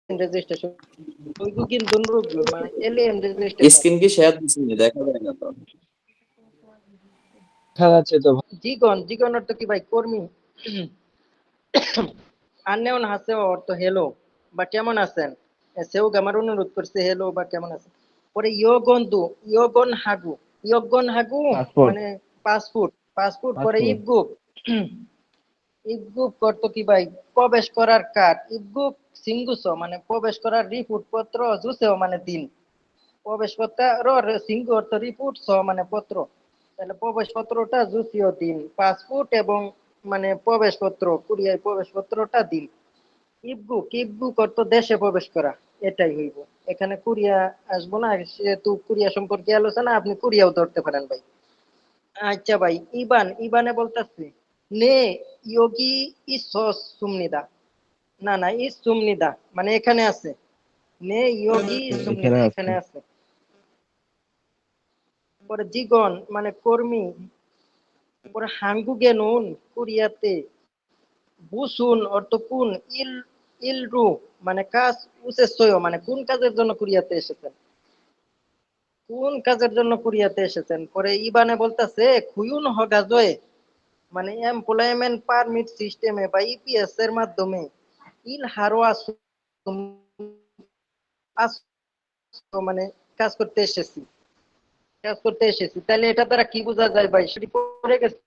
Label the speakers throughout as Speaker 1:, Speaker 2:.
Speaker 1: Registration ওইগু কিন্তু মানে alien registration
Speaker 2: screen কি শেয়ার দিচ্ছি দেখা যায় না তো
Speaker 3: দেখা যাচ্ছে তো
Speaker 1: জিগন অর্থ কি ভাই কর্মী আননেওন হাসে অর্থ হেলো বা কেমন আছেন সেও আমার অনুরোধ করছে হেলো বা কেমন আছেন পরে ইয়গন হাগু
Speaker 3: পাসপোর্ট
Speaker 1: মানে পাসপোর্ট পরে
Speaker 3: পাসপোর্ট
Speaker 1: ইবগুক ইবগুক অর্থ কি ভাই প্রবেশ করার কার্ড ইবগুক সিঙ্গুস মানে প্রবেশ করার রিপোর্ট পত্র জুসেও মানে দিন প্রবেশপত্র সিঙ্গু অর্থ রিপোর্ট মানে পত্র তাহলে প্রবেশপত্রটা জুসিও দিন পাসপোর্ট এবং মানে প্রবেশপত্র কুরিয়ায় প্রবেশপত্রটা দিন ইবগুক অর্থ দেশে প্রবেশ করা এটাই হইব এখানে কুরিয়া আসবো না সেহেতু কুরিয়া সম্পর্কে আলোচনা আপনি কুরিয়াও ধরতে পারেন ভাই আচ্ছা ভাই ইবানে বলতেছে নে ইয়োগি ইসস সুমনিদা না ইস সুমনিদা মানে এখানে আছে নে ইয়োগি
Speaker 3: এখানে
Speaker 1: সুমনিদা
Speaker 3: আছে
Speaker 1: এখানে আছে পরে জিগন মানে কর্মী পরে হাঙ্গুগে নুন কোরিয়াতে বুসুন অর্থ কোন ইলরু মানে কাজ উচেসয় মানে কোন কাজের জন্য কোরিয়াতে এসেছেন কোন কাজের জন্য কোরিয়াতে এসেছেন পরে ইবানে বলতেছে খুয়ুন হগাজয়ে মানে এমপ্লয়মেন্ট পারমিট সিস্টেমে বা ইপিএস এর মাধ্যমে ইল হারো মানে কাজ করতে এসেছি তাহলে এটা দ্বারা কি বোঝা যায় ভাই সেটি করে গেছে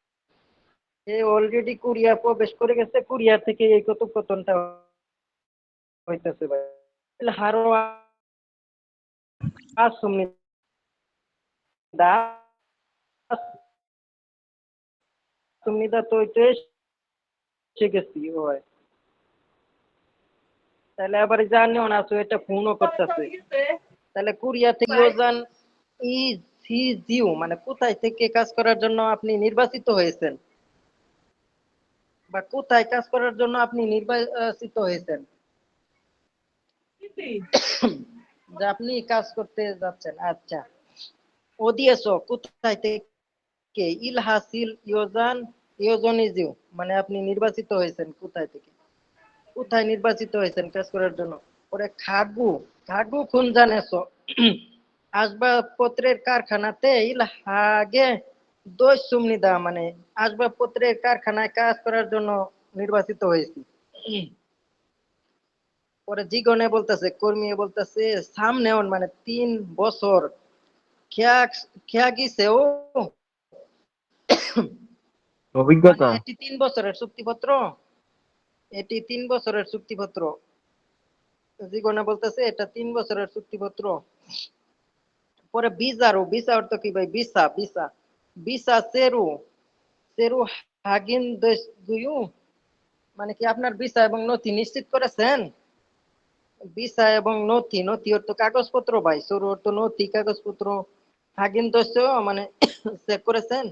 Speaker 1: অলরেডি কোরিয়া প্রবেশ করে গেছে কোরিয়া থেকে এই কথোপকথনটা হইতেছে ভাই ইল হারো আসুমনি দা তুমি দা তো এসে গেছি হয় তাহলে আবার জানিও না তো এটা ফোনও করতেছে তাহলে কোরিয়া থেকে ইয়োজান ই সি জিও মানে কোথায় থেকে কাজ করার জন্য আপনি নির্বাচিত হয়েছেন বা কোথায় কাজ করার জন্য আপনি নির্বাচিত হয়েছেন যে আপনি কাজ করতে যাচ্ছেন আচ্ছা ওদিয়েছো কোথায় থেকে ইলহাসিল ইয়োজনিজিও মানে আপনি নির্বাচিত হয়েছেন কোথায় নির্বাচিত হয়েছেন কাজ করার জন্য পরে খাগু খুন জানেছো আসবাবপত্রের কারখানাতে ইলহাগে দোষ সুমনিদা মানে আসবাবপত্রের কারখানায় কাজ করার জন্য নির্বাচিত হয়েছি পরে জিগনে বলতেছে কর্মী বলতেছে সামনেও মানে 3 বছর খেয়া খেয়া গিয়েছে ও মানে
Speaker 3: অভিজ্ঞতা
Speaker 1: এটি 3 বছরের চুক্তিপত্র জীবনে বলতেছে এটা 3 বছরের চুক্তিপত্র পরে ভিসা অর্থ কি ভাই ভিসা সেরু হাগিন দুয়ু মানে কি আপনার ভিসা এবং নথি নিশ্চিত করেছেন ভিসা এবং নথি অর্থ কাগজপত্র ভাই সরু অর্থ নথি কাগজপত্র হাগিন দোষ মানে চেক করেছেন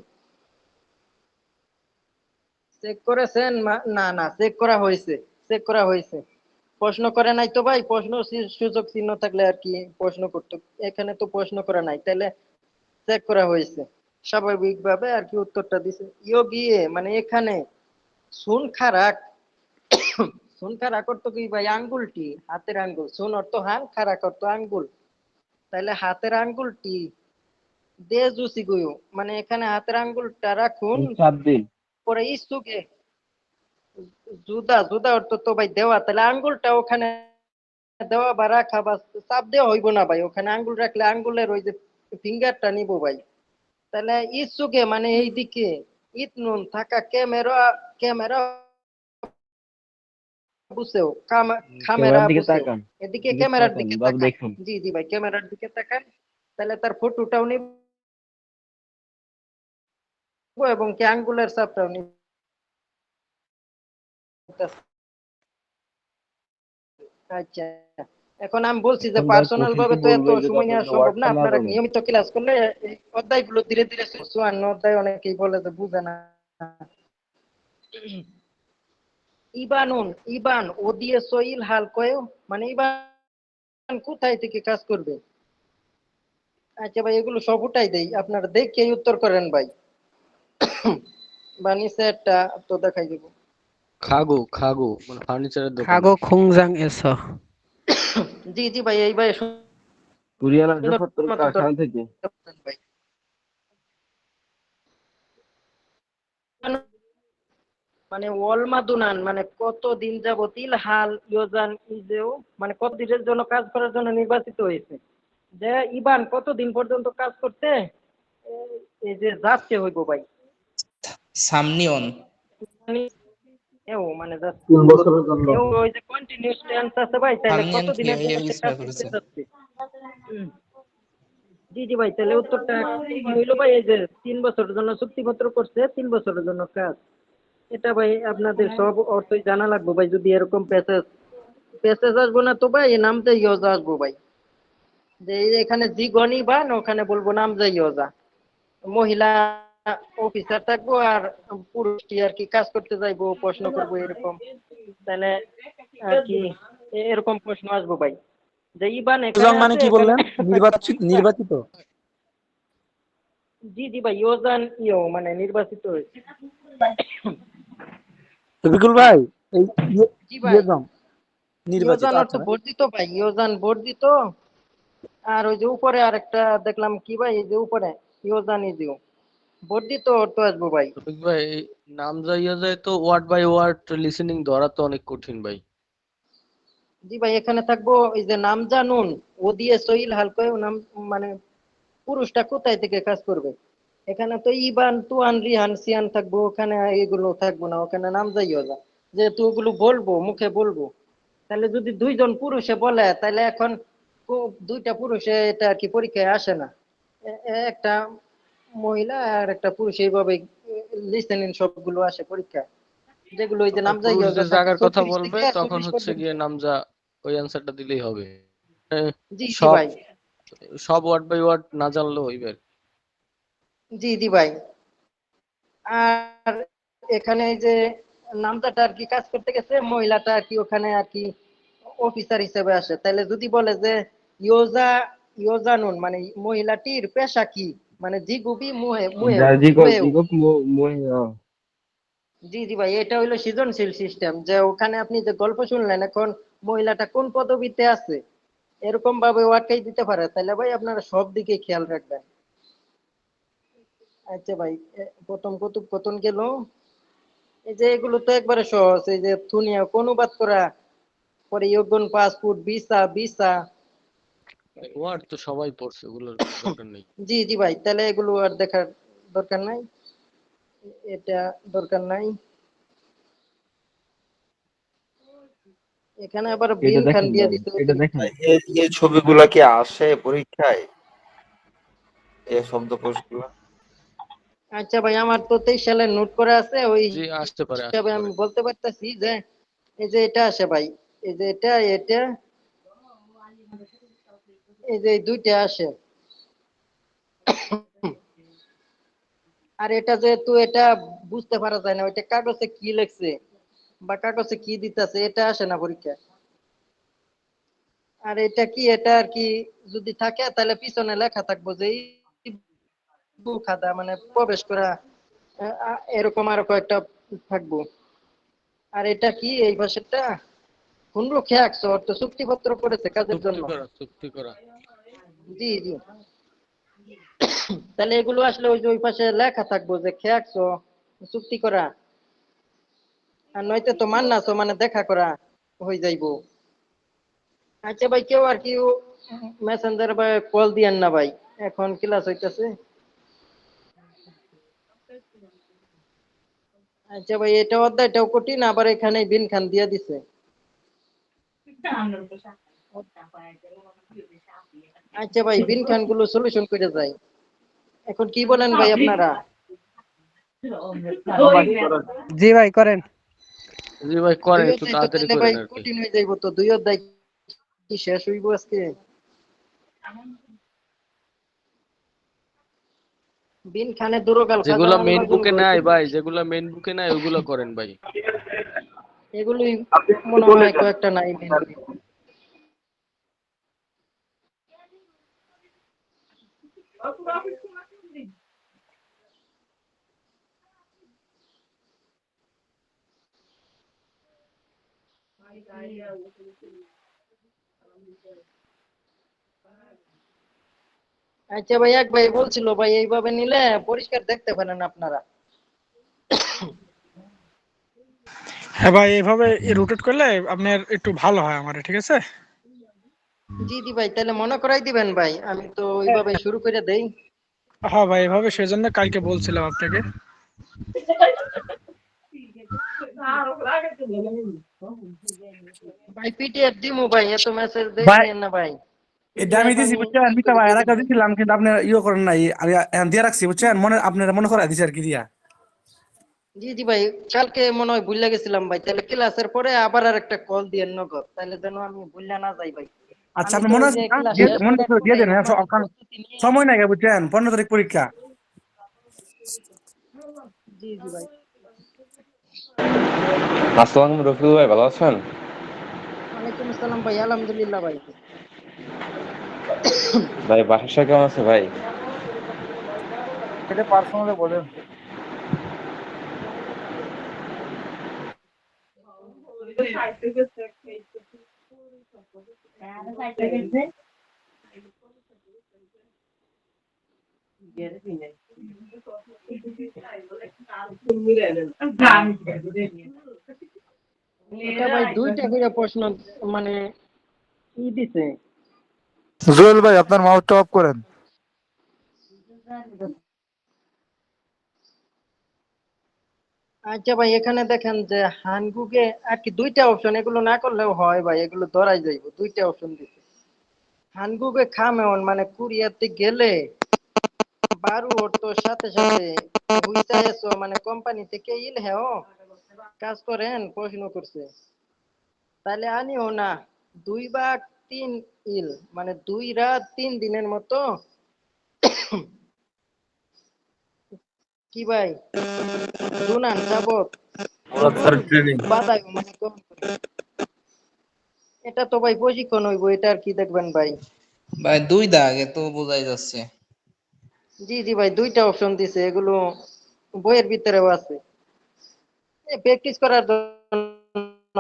Speaker 1: না চেক করা হয়েছে প্রশ্ন করে নাই তো ভাই প্রশ্ন সুযোগ চিহ্ন থাকলে আর কি প্রশ্ন করতো এখানে তো প্রশ্ন করা নাই তাহলে চেক করা হয়েছে স্বাভাবিকভাবে আর কি উত্তরটা দিছে গিয়ে মানে এখানে সুন খারাক অর্থ কি ভাই আঙ্গুলটি হাতের আঙ্গুল সুন অর্থ হান খারাক অর্থ আঙ্গুল তাহলে হাতের আঙ্গুলটি দে জুসি গুয়ু মানে এখানে হাতের আঙ্গুলটা রাখুন
Speaker 3: চাপ দিন
Speaker 1: পরে ইসুকে জুদা অর্থ তো ভাই দেওয়া তাহলে আঙ্গুলটা ওখানে দেওয়া বা রাখা বা চাপ দেওয়া হইব না ভাই ওখানে আঙ্গুল রাখলে আঙ্গুলের ওই যে ফিঙ্গারটা নিব ভাই তাহলে ইসুকে মানে এইদিকে ইতনুন থাকা ক্যামেরা বুঝছেও খামেরা
Speaker 3: ক্যামেরার দিকে
Speaker 1: বুঝছেও
Speaker 3: তাকান
Speaker 1: এদিকে ক্যামেরার দিকে
Speaker 3: বাবু
Speaker 1: তাকান
Speaker 3: দেখুন
Speaker 1: জি ভাই ক্যামেরার দিকে তাকান তাহলে তার ফটোটাও নিব এবং কি আঙ্গুলের চাপটাও নিব আচ্ছা এখন আমি বলছি যে
Speaker 3: এখন ভাই
Speaker 1: পার্সোনাল ভাবে
Speaker 3: কোচিংকে
Speaker 1: তো এত
Speaker 3: বলবে যে
Speaker 1: সময় নেওয়া
Speaker 3: কতগুলো
Speaker 1: সম্ভব না
Speaker 3: হোয়াটসঅ্যাপ
Speaker 1: আপনারা
Speaker 3: লাগানো
Speaker 1: নিয়মিত ক্লাস করলে এই অধ্যায়গুলো ধীরে ধীরে 54 অধ্যায় অনেকেই বলে যে বুঝে না ইবান ওদিয়ে সইল হাল কয়েও মানে ইবান কোথায় থেকে কাজ করবে আচ্ছা ভাই এগুলো সব উঠাই দেই আপনারা দেখে উত্তর করেন ভাই বানিসে একটা তো দেখাই দেব
Speaker 4: খাগো মানে ফার্নিচারের দোকানে।
Speaker 5: খাগো খুংজাং এসো
Speaker 1: জি জি ভাই, এই ভাই
Speaker 3: কুরিয়ার
Speaker 1: সুন্দর
Speaker 3: আসবাবপত্র
Speaker 1: মতো
Speaker 3: কারখানা থেকে।
Speaker 1: ধরছেন ভাই। মানে ওয়ালমাদুনান মানে কতদিন যাবত ইলহাল ইয়োজান ইজেও মানে কতদিনের জন্য কাজ করার জন্য নির্বাচিত হয়েছে, যে ইবান কতদিন পর্যন্ত কাজ করতে এই যে যাচ্ছে হইব ভাই।
Speaker 4: সামনিয়ন।
Speaker 1: মানে এও মানে just
Speaker 3: 3 বছরের জন্য।
Speaker 1: এও ওই যে কন্টিনিউয়াস টেন্স আছে ভাই, তাহলে
Speaker 4: সামনিয়ন কি
Speaker 1: কতদিনের জন্য
Speaker 4: এই
Speaker 1: সে
Speaker 4: ইসরা
Speaker 1: কাজ করতে
Speaker 4: করেছে?
Speaker 1: চাচ্ছে। হুম, জি জি ভাই, তাহলে উত্তরটা কি হইলো ভাই, এই যে 3 বছরের জন্য চুক্তিপত্র করছে, 3 বছরের জন্য কাজ। এটা ভাই আপনাদের সব অর্থই জানা লাগবে ভাই, যদি এরকম প্যাসেজ প্যাসেজ আসবো না তো ভাই নামতে ইয়োজা আসবো ভাই, যে এই যে এখানে জি গনি বা না ওখানে বলবো নাম যাই ইয়োজা, মহিলা অফিসার থাকবো আর পুরুষটি আর কি কাজ করতে যাইবো প্রশ্ন করবো এরকম, তাহলে আর কি এরকম প্রশ্ন আসবো ভাই, যে ইবান এখানে
Speaker 5: ইয়োজাং মানে
Speaker 1: আছে
Speaker 5: কি
Speaker 1: এখানে
Speaker 5: বললেন? নির্বাচিত নির্বাচিত।
Speaker 1: জি জি ভাই, ইয়োজান ইয়ো মানে নির্বাচিত হয়েছে।
Speaker 5: রবিকুল ভাই, এই
Speaker 1: জি ভাই,
Speaker 5: ইয়োজাং নির্বাচিত,
Speaker 1: ইয়োজান অর্থ
Speaker 5: আচ্ছা।
Speaker 1: বর্ধিত ভাই, ইয়োজান বর্ধিত। আর ওই যে উপরে আরেকটা দেখলাম কি ভাই, এই যে উপরে ইয়োজান ইজিও বর্ধিত অর্থ আসবো ভাই।
Speaker 6: রফিক ভাই, এই নাম যাইয়া যায় তো ওয়ার্ড বাই ওয়ার্ড লিসেনিং ধরা তো অনেক কঠিন ভাই।
Speaker 1: জি ভাই, এখানে থাকবো এই যে নাম জানুন ও দিয়ে সইল হালকা নাম মানে পুরুষটা কোথায় থেকে কাজ করবে, এখানে তো ইবান তুয়ান রিহান সিয়ান থাকবো, ওখানে এগুলো থাকবো না, ওখানে নাম যাইও যা, যেহেতু ওগুলো বলবো মুখে বলবো, তাহলে যদি দুইজন পুরুষে বলে তাহলে এখন দুইটা পুরুষে এটা আর কি পরীক্ষায় আসে না, একটা মহিলা আর একটা পুরুষ এইভাবে লিসেনিং সবগুলো আসে পরীক্ষায়, যেগুলো ওই যে নাম যাইও
Speaker 6: পুরুষ
Speaker 1: যা
Speaker 6: যে
Speaker 1: থাকে
Speaker 6: জায়গার কথা
Speaker 1: 36
Speaker 6: বলবে
Speaker 1: থেকে
Speaker 6: তখন
Speaker 1: 40
Speaker 6: হচ্ছে
Speaker 1: পর্যন্ত।
Speaker 6: গিয়ে নামজা ওই অ্যান্সারটা দিলেই হবে।
Speaker 1: জি জি
Speaker 6: সব
Speaker 1: ভাই।
Speaker 6: সব ওয়ার্ড বাই ওয়ার্ড না জানলেও হইবে আর কি।
Speaker 1: জি জি ভাই। আর এখানে এই যে নামজাটা আর কি কাজ করতে গেছে, মহিলাটা আর কি ওখানে আর কি অফিসার হিসেবে আসে, তাহলে যদি বলে যে ইয়োজা ইয়োজানুন মানে মহিলাটির পেশা কি, মানে জিগুবি মুহে মুহেও মুহেও।
Speaker 3: জিগপ মই
Speaker 1: জি জি ভাই, এটা হইলো সৃজনশীল সিস্টেম, যে ওখানে আপনি যে গল্প শুনলেন এখন মহিলাটা কোন পদবিতে আছে এরকম ভাবে ওয়ার্ডটাই দিতে পারে, তাহলে ভাই আপনারা সব দিকে খেয়াল রাখবেন। আচ্ছা ভাই, প্রথম কতক কতন গেল, এই যে এগুলো তো একবারে সহজ, এই যে থুনিয়া অনুবাদ করা, পরে ইয়গুন পাসপোর্ট ভিসা ভিসা।
Speaker 6: ওয়ার্ড তো সবাই পড়ছে, ওগুলোর দরকার নেই।
Speaker 1: জি জি ভাই, তাহলে এগুলো আর দেখার দরকার নাই, এটা দরকার নাই। এখানে আবার
Speaker 3: এটা
Speaker 1: বিন খান
Speaker 3: দেখেন
Speaker 1: দিয়ে
Speaker 3: ভাই,
Speaker 1: দিতে
Speaker 3: এটা
Speaker 1: অতিরিক্ত।
Speaker 3: দেখেন।
Speaker 2: এই ছবিগুলা কি আসে পরীক্ষায়, এই শব্দকোষগুলা?
Speaker 1: আচ্ছা ভাই, আমার তো 23 সালে নোট করা আছে, ওই
Speaker 6: জি, আসতে পারে
Speaker 1: হিসাবে
Speaker 6: আসতে
Speaker 1: আমি
Speaker 6: পারে।
Speaker 1: বলতে পারতেছি যে এই যে এটা আসে ভাই, এই যে এটা এটা এই যে এই দুইটা আসে। আর এটা যেহেতু এটা বুঝতে পারা যায় না ওইটা কাগজে কি লেখছে বা কাগজে কি দিতেছে, এটা আসে না পরীক্ষায়। আর এটা কি, এটা আর কি যদি থাকে তাহলে পিছনে লেখা থাকবো যে খাদা মানে প্রবেশ করা, এরকম আরো কয়েকটা থাকবো। আর এটা কি এই ভাষাটা কোন লোকে একশো অর্থ চুক্তিপত্র করেছে কাজের
Speaker 6: চুক্তি
Speaker 1: জন্য।
Speaker 6: করা চুক্তি করা।
Speaker 1: জি জি, তাহলে এগুলো আসলে ওই যে ওই পাশে লেখা থাকবো যে খেয়াকছো চুক্তি করা, আর নয়তো তো মান্নাছো মানে দেখা করা হয়ে যাইবো। আচ্ছা ভাই, কেউ আর কি মেসেঞ্জার বা কল দিয়েন না ভাই, এখন ক্লাস হইতেছে। আচ্ছা ভাই, এটা অধ্যায়টাও কঠিন, আবার এখানে বিন খান দিয়ে দিছে। আচ্ছা ভাই, বিন খান গুলো সলিউশন করে যাই, এখন কি বলেন ভাই আপনারা?
Speaker 7: জি ভাই করেন।
Speaker 6: জি ভাই, করেন
Speaker 1: দুই
Speaker 6: একটু
Speaker 1: অধ্যায় তো
Speaker 6: তাড়াতাড়ি
Speaker 1: তাহলে ভাই
Speaker 6: করেন আর কি।
Speaker 1: কঠিন হয়ে যাইবো, তো দুই অধ্যায় কি শেষ হইব আজকে? বিন খানে দুরগাল খাজা
Speaker 6: যেগুলা মেইন
Speaker 1: মাল্লাজুল
Speaker 6: বুকে নাই
Speaker 1: গইছে,
Speaker 6: ভাই, যেগুলা মেইন বুকে নাই ওগুলো করেন ভাই।
Speaker 1: এগুলোই
Speaker 3: আপনি
Speaker 1: মনে
Speaker 3: বলে
Speaker 1: হয়
Speaker 3: যান।
Speaker 1: কয়েকটা নাই মেন। আচ্ছা ভাই, এক ভাই বলছিল ভাই এইভাবে নিলে পরিষ্কার দেখতে পারেন আপনারা।
Speaker 8: হ্যাঁ ভাই, এভাবে রোটেট করলে আপনার একটু ভালো হয় আমার, ঠিক আছে?
Speaker 1: জি জি ভাই, তাহলে মনে করাই দিবেন ভাই, আমি তো ওইভাবে শুরু করে দেই।
Speaker 8: হ্যাঁ ভাই, এভাবে সেজন্য কালকে বলছিলাম আপনাকে।
Speaker 1: ভাই পিটিএফ দিমু ভাই, এত মেসেজ
Speaker 5: ভাই
Speaker 1: দেখেন না ভাই।
Speaker 5: এটা আমি
Speaker 1: পিটিএফ
Speaker 5: দিছি
Speaker 1: আমি
Speaker 5: বুঝছেন,
Speaker 1: ই
Speaker 5: মিতা
Speaker 1: করে
Speaker 5: ভাই
Speaker 1: দিয়ে
Speaker 5: এর
Speaker 1: দিব।
Speaker 5: আগে দিছিলাম কিন্তু আপনি ইয়ে করেন নাই, আমি এখন দিয়ে রাখছি বুঝছেন, আপনারা মনে করাই দিছি আর কি দিয়া।
Speaker 1: জি জি ভাই, কালকে মনে হয় ভুলে গেছিলাম ভাই, তাহলে ক্লাসের পরে আবার আর একটা কল দিয়ে নগদ, তাহলে যেন আমি ভুলে না যাই ভাই।
Speaker 5: আচ্ছা,
Speaker 1: আমি
Speaker 5: আপনি
Speaker 1: তো
Speaker 5: মনে
Speaker 1: ওই
Speaker 5: আছে
Speaker 1: যে
Speaker 5: না?
Speaker 1: ক্লাস শেষ
Speaker 5: মনে
Speaker 1: করার
Speaker 5: করে দিয়ে
Speaker 1: পরে
Speaker 5: দেন, হ্যাঁ,
Speaker 1: মোটামুটি প্রস্তুতি নিয়ে।
Speaker 5: সময় নাই বুঝছেন, 15 তারিখ পরীক্ষা।
Speaker 1: জি জি ভাই।
Speaker 9: আসসালামু আলাইকুম রফিকুল ভাই, ভালো আছেন?
Speaker 1: ওয়ালাইকুম আসসালাম ভাই, আলহামদুলিল্লাহ ভাই।
Speaker 9: ভাই বাসার সবাই কেমন আছে ভাই?
Speaker 5: এটা পার্সোনালি বলেন।
Speaker 1: এটা ভাই দুইটা করে প্রশ্ন, মানে ই দিছে।
Speaker 5: জুয়েল ভাই আপনার মাউথটা অফ করেন।
Speaker 1: আচ্ছা ভাই, এখানে দেখেন যে হানগুকে আর কি দুইটা অপশন, এগুলো না করলেও হয় ভাই, এগুলো ধরাই যাইব। দুইটা অপশন দিছে। হানগুকে খামেন মানে কুরিয়াতে গেলে বারু ওর তো সাথে সাথে হুইসা এসো, মানে কোম্পানি থেকে ইল হ্যাঁ কাজ করেন প্রশ্ন করছে, তাহলে আনিও না 2 বা 3 ইল, মানে 2 রাত 3 দিনের মতো। কি ভাই, দুনান যাবত
Speaker 2: ওরা ট্রেনিং।
Speaker 1: বাদাই মানে কম করে। এটা তো ভাই প্রশিক্ষণ হইব, এটা আর কি দেখবেন ভাই।
Speaker 4: ভাই 2 দাগ, এ তো বোঝাই যাচ্ছে।
Speaker 1: জি জি ভাই, দুইটা অপশন দিছে, এগুলো বইয়ের ভিতরেও আছে, প্র্যাকটিস করার জন্য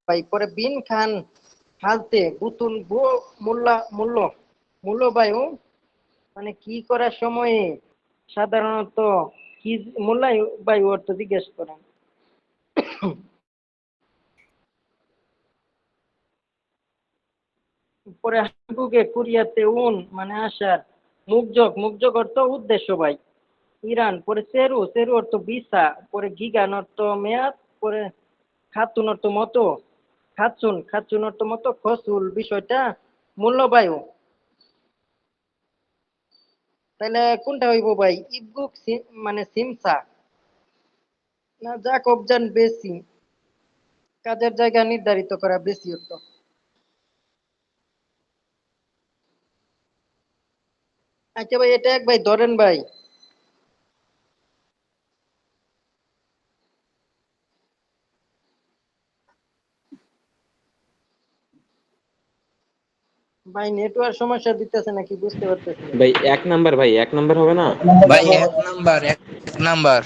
Speaker 1: ভাই। পরে বিন খান হালতে বুতুল বো মূল্য মূল্য বায়ু, মানে কি করার সময়ে সাধারণত কি মূল্যায় বায়ু অর্থ জিজ্ঞেস করেন। পরে হাঙ্গুকে কুরিয়াতে মানে আসার মুখযোগ অর্থ উদ্দেশ্য ভাই। ইরান, পরে সেরু অর্থ ভিসা, পরে গিগান অর্থ মেয়াদ, পরে খাতুন অর্থ মতো, খাতুন অর্থ মতো, খসুল বিষয়টা মূল্যবায়ু। তাহলে কোনটা হইব ভাই, ইবুক মানে সিমসা না যাক অবজান বেশি, কাজের জায়গা নির্ধারিত করা বেশি অর্থ। আচ্ছা ভাই, এটা এক ভাই ধরেন ভাই। ভাই নেটওয়ার্ক সমস্যা দিতেছে নাকি বুঝতে পারতেছি না।
Speaker 9: ভাই 1 নাম্বার, ভাই 1 নাম্বার হবে না?
Speaker 4: ভাই 1 নাম্বার।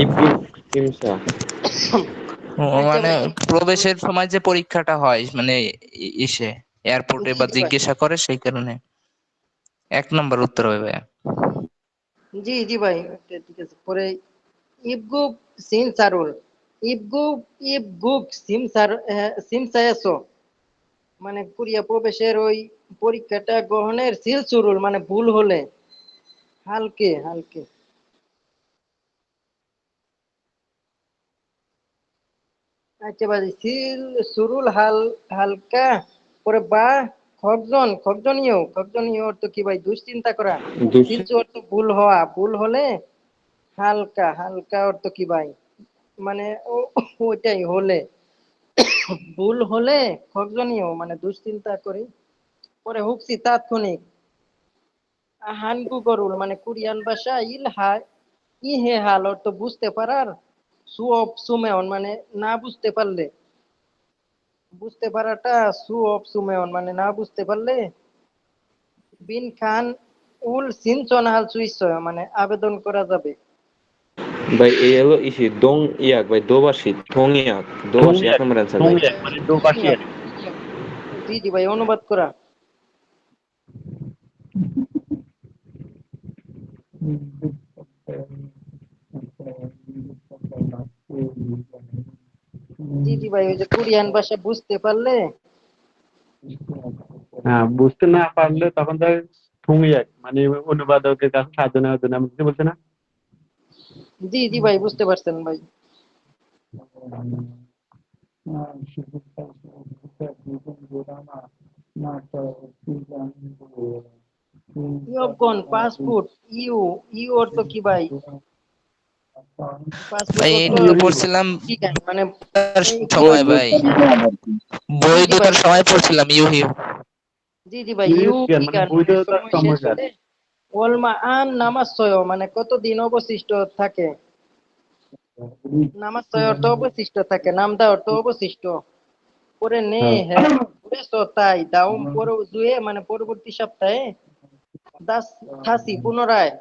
Speaker 9: ইবরুক হিমসা।
Speaker 1: আচ্ছা
Speaker 4: মানে
Speaker 1: ভাই,
Speaker 4: প্রবেশের সময় যে পরীক্ষাটা হয়, মানে ইসে এয়ারপোর্টে
Speaker 1: জি
Speaker 4: বা
Speaker 1: জি ভাই,
Speaker 4: জিজ্ঞাসা করে, সেই কারণে 1 নাম্বার উত্তর হবে ভাই।
Speaker 1: জি জি ভাই, ঠিক আছে। পরে ইবগুক সিনসারুল, ইবগুক ইবগুক সিমসায়াসো, মানে কোরিয়া প্রবেশের ওই পরীক্ষাটা গ্রহণের সিলসুরুল, মানে ভুল হলে হালকে হালকে। আচ্ছা ভাই, সিল সুরুল হালকা, পরে বা খগজনীয় অর্থ কি ভাই, দুশ্চিন্তা করা।
Speaker 9: দুশ
Speaker 1: সিলসু অর্থ ভুল হলে হালকা অর্থ কি ভাই, মানে ওইটাই হলে, ভুল হলে খগজনীয় মানে দুশ্চিন্তা করি। পরে হুকসি তাৎক্ষণিক, হানগু গরুল মানে কোরিয়ান ভাষা, ইহে হাল অর্থ বুঝতে পারার, সুমেয়ন মানে না বুঝতে পারলে, বুঝতে পারাটা সুমেয়ন মানে না বুঝতে পারলে। বিন খান সিনচন হাল সুইচয়, মানে আবেদন করা যাবে।
Speaker 9: ভাই এই হলো ইসি দং ইয়াক ভাই, দোবাসি থং ইয়াক, দোবাসি 1 নাম্বার অ্যান্সার ভাই।
Speaker 1: জি জি জি ভাই, অনুবাদ করা। জি জি ভাই, ওই যে কোরিয়ান ভাষা বুঝতে পারলে।
Speaker 10: হ্যাঁ, বুঝতে না পারলে তখন তো ঠুংইয়াক মানে অনুবাদকের কাছে সাহায্য নেওয়ার জন্য আমি কিছু বলছি না।
Speaker 1: জি জি ভাই, বুঝতে পারছেন ভাই। ইয়গন পাসপোর্ট, ইউ, ইউ অর্থ কি ভাই? পাসপোর্ট
Speaker 4: ভাই
Speaker 1: অর্থ
Speaker 4: এটা তো পড়ছিলাম
Speaker 1: কি গান মানে?
Speaker 4: তার
Speaker 1: এই
Speaker 4: সময় ভাই,
Speaker 1: জি জি ভাই,
Speaker 4: বৈধতার সময় পড়ছিলাম ইউহি।
Speaker 1: জি জি ভাই, ইউ কি
Speaker 10: মানে
Speaker 1: গান মানে
Speaker 10: বৈধতার
Speaker 1: সময় শেষ
Speaker 10: সময়কাল।
Speaker 1: হলে ওয়ালমা আন নামাজসয় মানে কতদিন অবশিষ্ট থাকে। নামাজসয় অর্থ অবশিষ্ট থাকে, নামদা অর্থ অবশিষ্ট। পরে নে
Speaker 10: হ্যাঁ,
Speaker 1: হ্যাঁ ঘুরেছো তাই দাউম পরে জুয়ে মানে পরবর্তী সপ্তাহে দাস থাসি পুনরায়।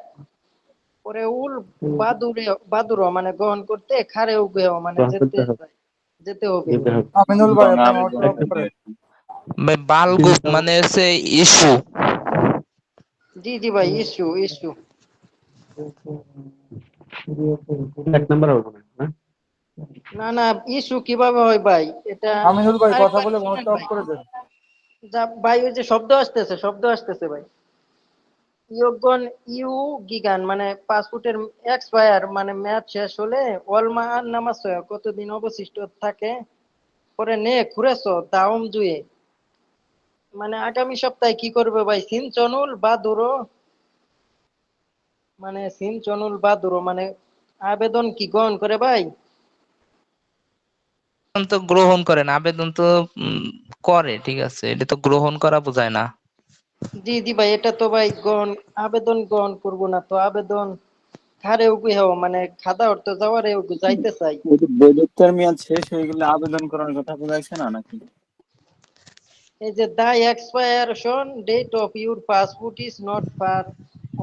Speaker 1: পরে উল বাদুরে বাদুর মানে গ্রহণ করতে খারে উগেও মানে
Speaker 10: গ্রহণ
Speaker 1: যেতে
Speaker 10: করতে হবে,
Speaker 1: যেতে হবে।
Speaker 10: যেতে হবে।
Speaker 5: আমিনুল ভাই আপনি আমাকে অফ করেন।
Speaker 4: ভাই বালগুপ মানে হচ্ছে ইস্যু।
Speaker 1: জি জি ভাই, ইস্যু ইস্যু।
Speaker 10: 1 নাম্বার হবে না, হ্যাঁ?
Speaker 1: না না, ইস্যু কিভাবে হয় ভাই এটা?
Speaker 5: আমিনুল ভাই কথা
Speaker 1: আরেকবার
Speaker 5: বলে
Speaker 1: শুনেন
Speaker 5: মোবাইলটা অফ
Speaker 1: ভাই।
Speaker 5: করে দেন।
Speaker 1: যা ভাই, ওই যে শব্দ আসতেছে, শব্দ আসতেছে ভাই। ইয়গন ইউ গিগান মানে পাসপোর্টের এক্সপায়ার মানে মেয়াদ শেষ হলে ওয়ালমা আর নামাজ কতদিন অবশিষ্ট থাকে। পরে নে খুরেছো দাউম জুয়ে মানে আগামী সপ্তাহে কি করবে ভাই? সিন চনুল বা দুরো মানে সিন চনুল বা দুরো মানে আবেদন কি গ্রহণ করে ভাই?
Speaker 4: আবেদন তো গ্রহণ করে না, আবেদন তো করে, ঠিক আছে, এটা তো গ্রহণ করা বোঝায় না।
Speaker 1: জি জি ভাই, এটা তো ভাই গ্রহণ, আবেদন গ্রহণ করবো না তো আবেদন খারেও গুহেও মানে খাদা অর্থ যাওয়ারেও যাইতে চাই।
Speaker 2: বৈধতার মেয়াদ শেষ হয়ে গেলে আবেদন করার কথা বলেছে না নাকি?
Speaker 1: এই যে the expiration date of your passport is not far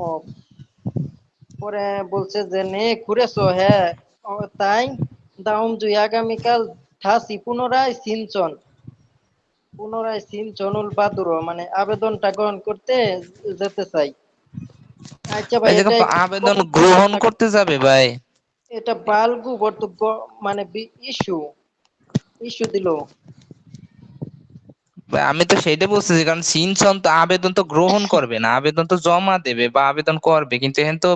Speaker 1: off. পরে বলছে যে নে ঘুরেছো হ্যাঁ তাই দাউম জুই আগামীকাল থাসি পুনরায় সিনচনুল বাদুরো মানে আবেদনটা গ্রহণ করতে যেতে চাই। আচ্ছা ভাই,
Speaker 4: এই
Speaker 1: এটা
Speaker 4: জায়গায় আবেদন গ্রহণ করতে যাবে ভাই।
Speaker 1: এটা বালগু বর্ত মানে ইস্যু ইস্যু দিল।
Speaker 4: ভাই, আমি তো সেইটা বলতেছি, কারণ সিনসন তো আবেদন তো গ্রহণ করবে না, আবেদন তো জমা দেবে বা আবেদন করবে, কিন্তু এখন তো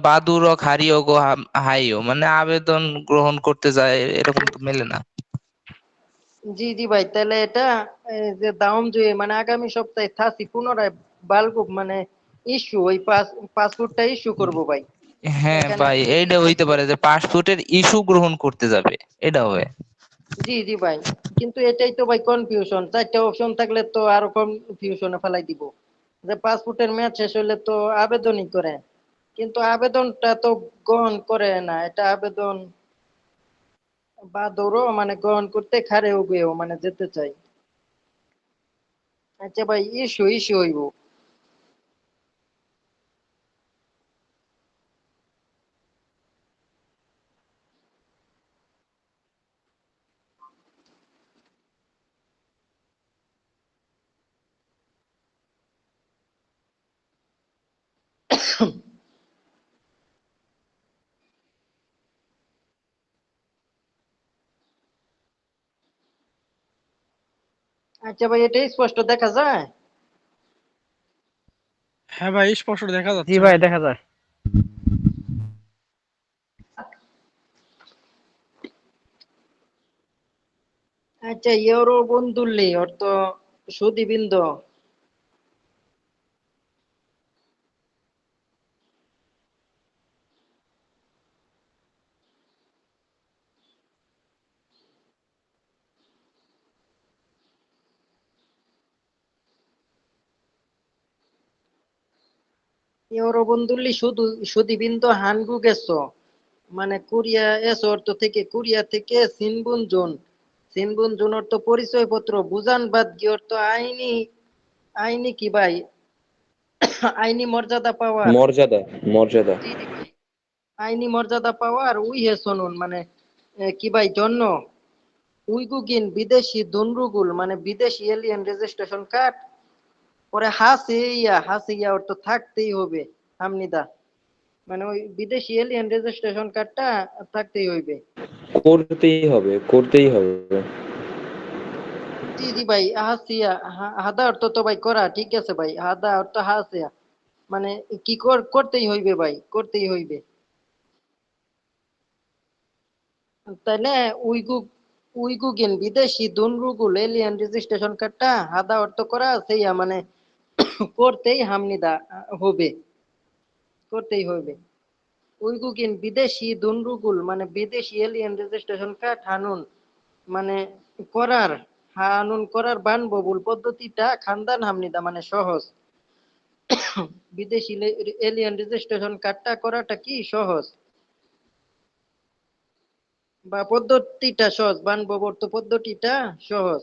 Speaker 4: বাদুর ও খারিও গো হাইও মানে আবেদন গ্রহণ করতে যায়, এরকম তো মেলে না।
Speaker 1: জি জি ভাই, তাহলে এটা যে দাউম জুয়ে মানে আগামী সপ্তাহে থাসি পুনরায় বালগু মানে ইস্যু ওই পাসপোর্টটা ইস্যু করবো ভাই।
Speaker 4: হ্যাঁ
Speaker 1: এখানে
Speaker 4: ভাই, এইটা হইতে পারে যে পাসপোর্টের ইস্যু গ্রহণ করতে যাবে, এটা হবে।
Speaker 1: জি জি ভাই, কিন্তু এটাই তো ভাই কনফিউশন, চারটা অপশন থাকলে তো আরো কনফিউশনে ফেলাই দিব। যে পাসপোর্টের মেয়াদ শেষ হলে তো আবেদনই করে, কিন্তু আবেদনটা তো গ্রহণ করে না, এটা আবেদন বা দৌড়ো মানে গ্রহণ করতে খারে উগেও মানে যেতে চাই। আচ্ছা ভাই, ইস্যু ইস্যু হইব। আচ্ছা ভাই, এটা স্পষ্ট দেখা যায়?
Speaker 8: হ্যাঁ ভাই, স্পষ্ট দেখা
Speaker 7: জি
Speaker 8: যাচ্ছে।
Speaker 7: ভাই দেখা যায়।
Speaker 1: আচ্ছা, ইউরো বন্ধুল্লি অর্থ সুদীবৃন্দ। ইউরো বন্ধুল্লি শুধু সুদীবৃন্দ হানগু গেছো মানে কোরিয়া এস অর্থ থেকে কোরিয়া থেকে সিনবুন জোন। সিনবুন জোন অর্থ পরিচয়পত্র, বুজান বাদ কি অর্থ আইনি, আইনি কি ভাই? আইনি মর্যাদা পাওয়ার।
Speaker 9: মর্যাদা, মর্যাদা।
Speaker 1: জি জি ভাই, আইনি মর্যাদা পাওয়ার উই হে শুনুন মানে কি ভাই জন্য। উইগুগিন বিদেশি দুনরুগুল মানে বিদেশি এলিয়েন রেজিস্ট্রেশন কার্ড, পরে হাসিয়া ওর তো থাকতেই হবে হামনিদা, মানে ওই বিদেশি এলিয়েন রেজিস্ট্রেশন কার্ডটা থাকতেই হইবে।
Speaker 9: করতেই হবে।
Speaker 1: জি জি ভাই, হাসিয়া হাদা অর্থ তো ভাই করা, ঠিক আছে ভাই, হাদা অর্থ হাসিয়া মানে কি করতেই হইবে ভাই, করতেই হইবে। তাইলে উইগুগিন বিদেশি দুনরুগুল এলিয়েন রেজিস্ট্রেশন কার্ডটা হাদা অর্থ করা সেইয়া মানে করতেই হামনিদা হবে, করতেই হইবে। উইগুগিন বিদেশি দুনরুগুল মানে বিদেশি এলিয়েন রেজিস্ট্রেশন কার্ড মানে করার হানুন করার বানববুল পদ্ধতিটা খানদান হামনিদা মানে সহজ। বিদেশি এলিয়েন রেজিস্ট্রেশন কার্ডটা করাটা কি সহজ, বা পদ্ধতিটা সহজ, বানববর তো পদ্ধতিটা সহজ।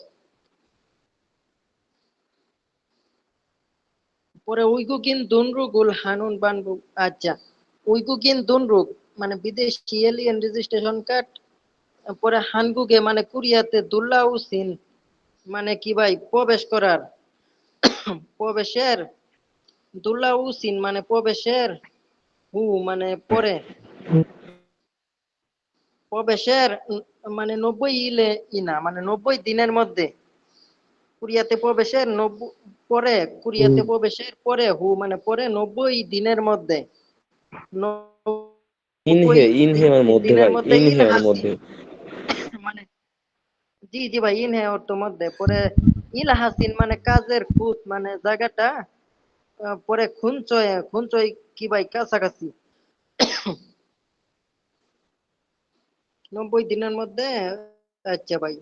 Speaker 1: পরে উইগুগিন দুনরুগুল হানুন বানবু, আচ্ছা উইগুগিন দুনরুগ মানে বিদেশি এলিয়েন রেজিস্ট্রেশন কার্ড, পরে হানগুগে মানে কুরিয়াতে দুল্লা উসিন মানে কি ভাই প্রবেশ করার, প্রবেশের, দুল্লা উসিন মানে প্রবেশের, হু মানে পরে, প্রবেশের মানে 90 ইলে ইনা মানে 90 দিনের মধ্যে, কুরিয়াতে প্রবেশের 90 পরে, কুরিয়াতে প্রবেশের পরে, হু মানে পরে 90 দিনের মধ্যে, 90
Speaker 9: ইনহে মানে মধ্যে
Speaker 1: দিনের
Speaker 9: ভাই,
Speaker 1: মধ্যে
Speaker 9: ইনহে মানে
Speaker 1: হাসিন
Speaker 9: মধ্যে।
Speaker 1: মানে, জি জি ভাই ইনহে অর্থ মধ্যে, পরে হাসিন মানে কাজের খুঁত মানে জায়গাটা, পরে খুঞ্চয় কি ভাই কাছাকাছি, 90 দিনের মধ্যে। আচ্ছা ভাই,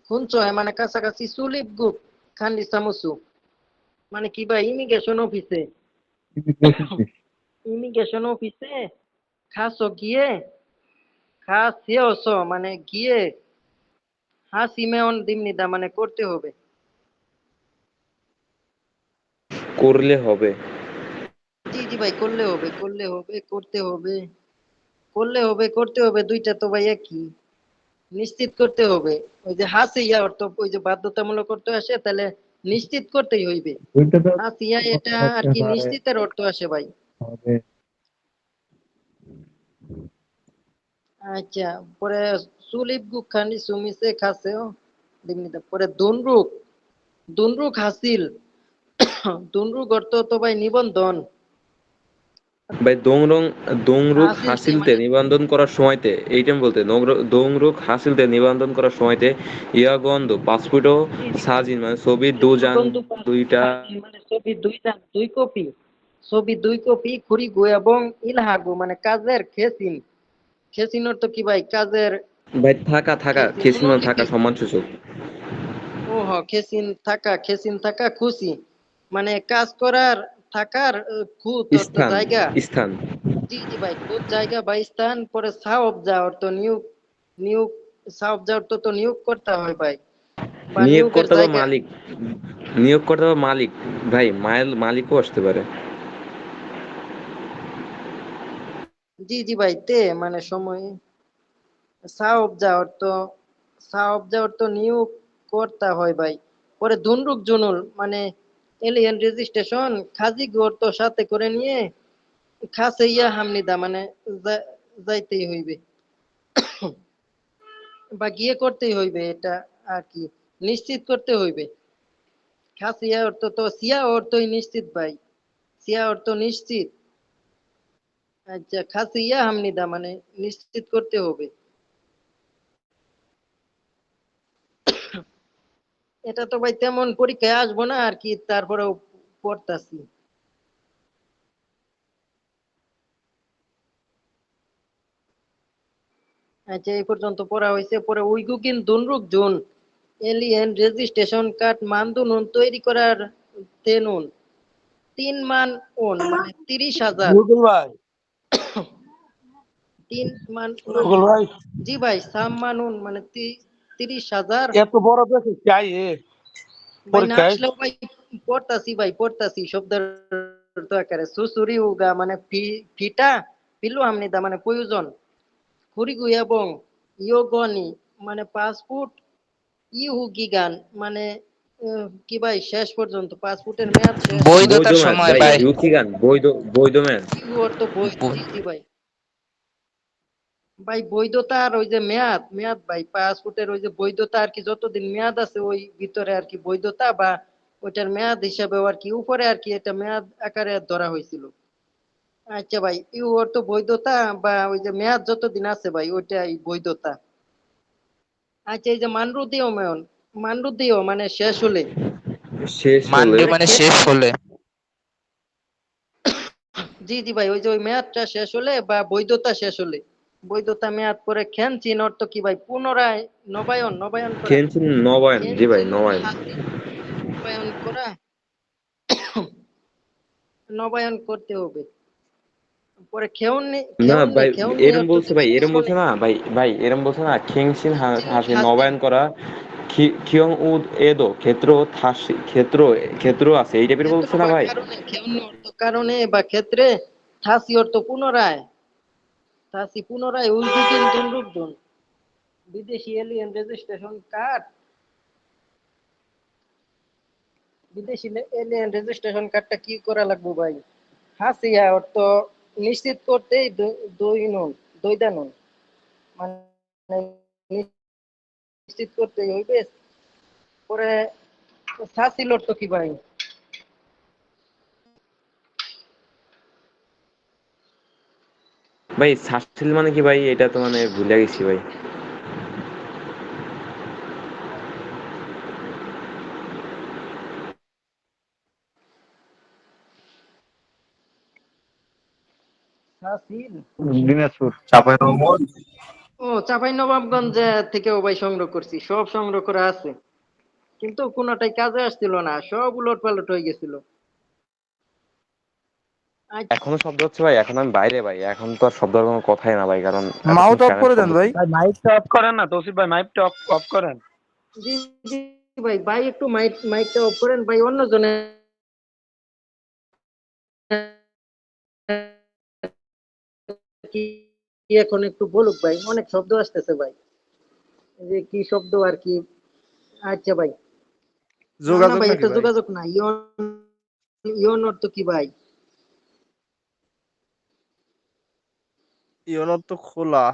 Speaker 1: খুঞ্চয় মানে কাছাকাছি, সুলিপ গুপ খান্ডি সামুসু মানে কি ভাই ইমিগ্রেশন অফিসে, ইমিগ্রেশন অফিসে খাসো গিয়ে, খাসিয়েওস মানে গিয়ে, হাসিমেয়ন দিমনিদা মানে করতে হবে।
Speaker 9: করলে হবে।
Speaker 1: জি জি ভাই, করলে হবে, করলে হবে, করতে হবে, করলে হবে, করতে হবে, দুইটা তো ভাই একই, নিশ্চিত করতে হবে। ওই যে হাসিয়া অর্থ ওই যে বাধ্যতামূলক করতে আসে, তাহলে নিশ্চিত করতেই হইবে। হাসিয়া এটা আর কি নিশ্চিতের অর্থ আসে ভাই। আচ্ছা, পরে সুলিপ গুখানি সুমিসে খাসেও দিমনিদা, পরে দুনরুক হাসিল, দুনরুক অর্থ তো ভাই নিবন্ধন,
Speaker 9: ভাই দোংরুক
Speaker 1: হাসিলতে
Speaker 9: হাসিলতে
Speaker 1: মানে
Speaker 9: নিবন্ধন করার সময়তে এইটাম বলতে দোংরুক হাসিলতে নিবন্ধন করার সময়তে ইয়াগন্ধ পাসপোর্টও
Speaker 1: জি জি ভাই,
Speaker 9: সাজিন মানে ছবি দুজাং
Speaker 1: বন্ধু
Speaker 9: দুইটা।
Speaker 1: মানে ছবি দুই কপি, ছবি দুই কপি খুরিগু এবং ইলহাগু মানে কাজের খেসিন, খেসিন অর্থ কি ভাই কাজের,
Speaker 9: ভাই থাকা
Speaker 1: খেসিন
Speaker 9: খেসিন মানে থাকা
Speaker 1: অনুলিপি,
Speaker 9: সম্মান সূচক।
Speaker 1: ও হ খেসিন থাকা খুশি মানে কাজ করার, থাকার খুত অর্থ
Speaker 9: স্থান
Speaker 1: জায়গা।
Speaker 9: স্থান
Speaker 1: জি জি ভাই, খুদ জায়গা বা স্থান, পরে সাওবজা অর্থ নিয়োগ, নিয়োগ, সাওবজা অর্থ তো নিয়োগ করতে হয় ভাই, বা নিয়োগের
Speaker 9: নিয়োগকর্তা বা
Speaker 1: জায়গা।
Speaker 9: মালিক, নিয়োগকর্তা বা মালিক, ভাই মালিকও আসতে পারে।
Speaker 1: জি জি ভাই, মানে সময়, সা অব্জা অর্থ নিয়োগ করতে হয় ভাই। পরে ধুনরুক জুনুল মানে এলিয়েন রেজিস্ট্রেশন খাজি অর্থ সাথে করে নিয়ে খাসে ইয়া হামনিদা মানে যাইতেই হইবে, বা গিয়ে করতেই হইবে, এটা আর কি নিশ্চিত করতে হইবে। খাসিয়া অর্থ তো সিয়া অর্থই নিশ্চিত ভাই, সিয়া অর্থ নিশ্চিত। আচ্ছা, খাসিয়া হামনিদা মানে নিশ্চিত করতে হবে। এটা তো ভাই তেমন পরীক্ষায় আসবো না আর কি, তারপরেও পড়তাছি। আচ্ছা, এই পর্যন্ত পড়া হয়েছে। পরে উইগুকিন দুনরুক জুন এলিয়েন রেজিস্ট্রেশন কার্ড মানদুনুন তৈরি করার তেনুন 3 মান ওন মানে 30,000,
Speaker 8: মুকুল ভাই,
Speaker 1: 3 মান মানে,
Speaker 8: মুকুল ভাই,
Speaker 1: জি ভাই, সাম মানুন মানে 30,000।
Speaker 8: এত বড় পেছে চাই
Speaker 1: ভাই না
Speaker 8: পরীক্ষায়।
Speaker 1: আসলেও ভাই পড়তাছি ভাই, পড়তাছি শব্দের অর্থ আকারে, সুসুরি উগা মানে ফিটা পিলু আমনিদা মানে প্রয়োজন, খুরিগু এবং ইয়োগনি মানে 5 ফুট, ইহু গিগান মানে কি ভাই শেষ পর্যন্ত 5 ফুটের মেয়াদ শেষ।
Speaker 9: বৈধ
Speaker 4: বৈধতার
Speaker 9: ম্যাচ
Speaker 4: সময়
Speaker 9: ভাই,
Speaker 4: ভাই।
Speaker 9: ইউকিগান বৈধ, বৈধ ম্যাচ।
Speaker 1: ইহু অর্থ বৈধ। জি
Speaker 4: বৈ-
Speaker 1: জি ভাই। ভাই বৈধতা আর ওই যে মেয়াদ, মেয়াদ ভাই 5 ফুটের ওই যে বৈধতা আর কি যতদিন মেয়াদ আছে ওই ভিতরে আর কি বৈধতা বা ওইটার মেয়াদ হিসাবেও আর কি উপরে আর কি এটা মেয়াদ আকারে ধরা হয়েছিল। আচ্ছা ভাই, ইউ অর্থ বৈধতা বা ওই যে মেয়াদ যতদিন আছে ভাই ওইটাই বৈধতা। আচ্ছা এই যে মানরুদীয় মেয়ন, মানরুদীয় মানে শেষ হলে,
Speaker 9: শেষ হলে
Speaker 4: মান্ডে
Speaker 1: মানে
Speaker 4: মানে শেষ হলে।
Speaker 1: জি জি ভাই ওই যে ওই মেয়াদটা শেষ হলে বা বৈধতা শেষ হলে, বৈধতা মেয়াদ পরে খ্যানচিন অর্থ কি ভাই পুনরায় নবায়ন, নবায়ন করা।
Speaker 9: খেলছেন নবায়ন, জি ভাই
Speaker 1: খ্যানচিন
Speaker 9: নবায়ন।
Speaker 1: হাসিল নবায়ন করা, নবায়ন করতে হবে। পরে খেউনি,
Speaker 9: না
Speaker 1: খেউনি
Speaker 9: ভাই,
Speaker 1: খেউনি
Speaker 9: এরম
Speaker 1: অর্থ
Speaker 9: বলছে
Speaker 1: কি
Speaker 9: ভাই,
Speaker 1: ভাই
Speaker 9: এরম বলছে
Speaker 1: পিছনে।
Speaker 9: না ভাই, ভাই এরম বলছে না, খেংসিন
Speaker 1: খ্যানচিন
Speaker 9: হাসি
Speaker 1: হাসিল
Speaker 9: নবায়ন করা, খিয়ং উদ এদো ক্ষেত্র থাসি ক্ষেত্র, ক্ষেত্র আছে এই টাইপের
Speaker 1: ক্ষেত্র
Speaker 9: বলছে না
Speaker 1: বা
Speaker 9: ভাই।
Speaker 1: কারণে, খেউনি অর্থ কারণে বা ক্ষেত্রে, থাসি অর্থ পুনরায়, থাসি পুনরায় উদ্যোগীন দুর্যোগ, বিদেশি এলিয়েন রেজিস্ট্রেশন কার্ড, বিদেশি এলিয়েন রেজিস্ট্রেশন কার্ডটা কি করা লাগবে ভাই? হাসিয়া অর্থ নিশ্চিত করতেই দৈনুন, দৈদানুন মানে নিশ্চিত করতেই হইবে। পরে সাসিল অর্থ কি ভাই?
Speaker 9: ভাই সাসিল মানে কি ভাই, এটা তো মানে ভুলে গেছি ভাই।
Speaker 1: সাসিল
Speaker 2: দিনাজপুর।
Speaker 1: ও চাঁপাই নবাবগঞ্জ থেকেও ভাই সংগ্রহ করছি, সব সংগ্রহ করা আছে কিন্তু কোনোটাই কাজে আসছিল না, সব উলট পালট হয়ে গেছিল। আচ্ছা
Speaker 9: এখনো শব্দ হচ্ছে ভাই, এখন আমি বাইরে ভাই, এখন তো আর শব্দ হওয়ার কোনো কথাই না ভাই, কারণ এতক্ষণ
Speaker 5: মাউথ অফ
Speaker 9: ফ্যানের
Speaker 5: করে দেন
Speaker 9: শব্দ
Speaker 5: ভাই।
Speaker 9: ছিল।
Speaker 10: ভাই মাইকটা অফ করেন না তৌসিফ ভাই, মাইকটা অফ অফ করেন।
Speaker 1: জি জি ভাই, ভাই একটু মাইকটা অফ করেন ভাই, অন্য জনের কি কি এখন একটু বলুক ভাই, অনেক শব্দ আসতেছে ভাই, এই যে কি শব্দ আর কি। আচ্ছা ভাই, না না
Speaker 5: যোগাযোগ
Speaker 1: ভাই
Speaker 5: নাকি
Speaker 1: এটা
Speaker 5: ভাই?
Speaker 1: যোগাযোগ না, ইয়ন, ইয়ন অর্থ কি ভাই?
Speaker 5: ইউরোপ তো খোলা।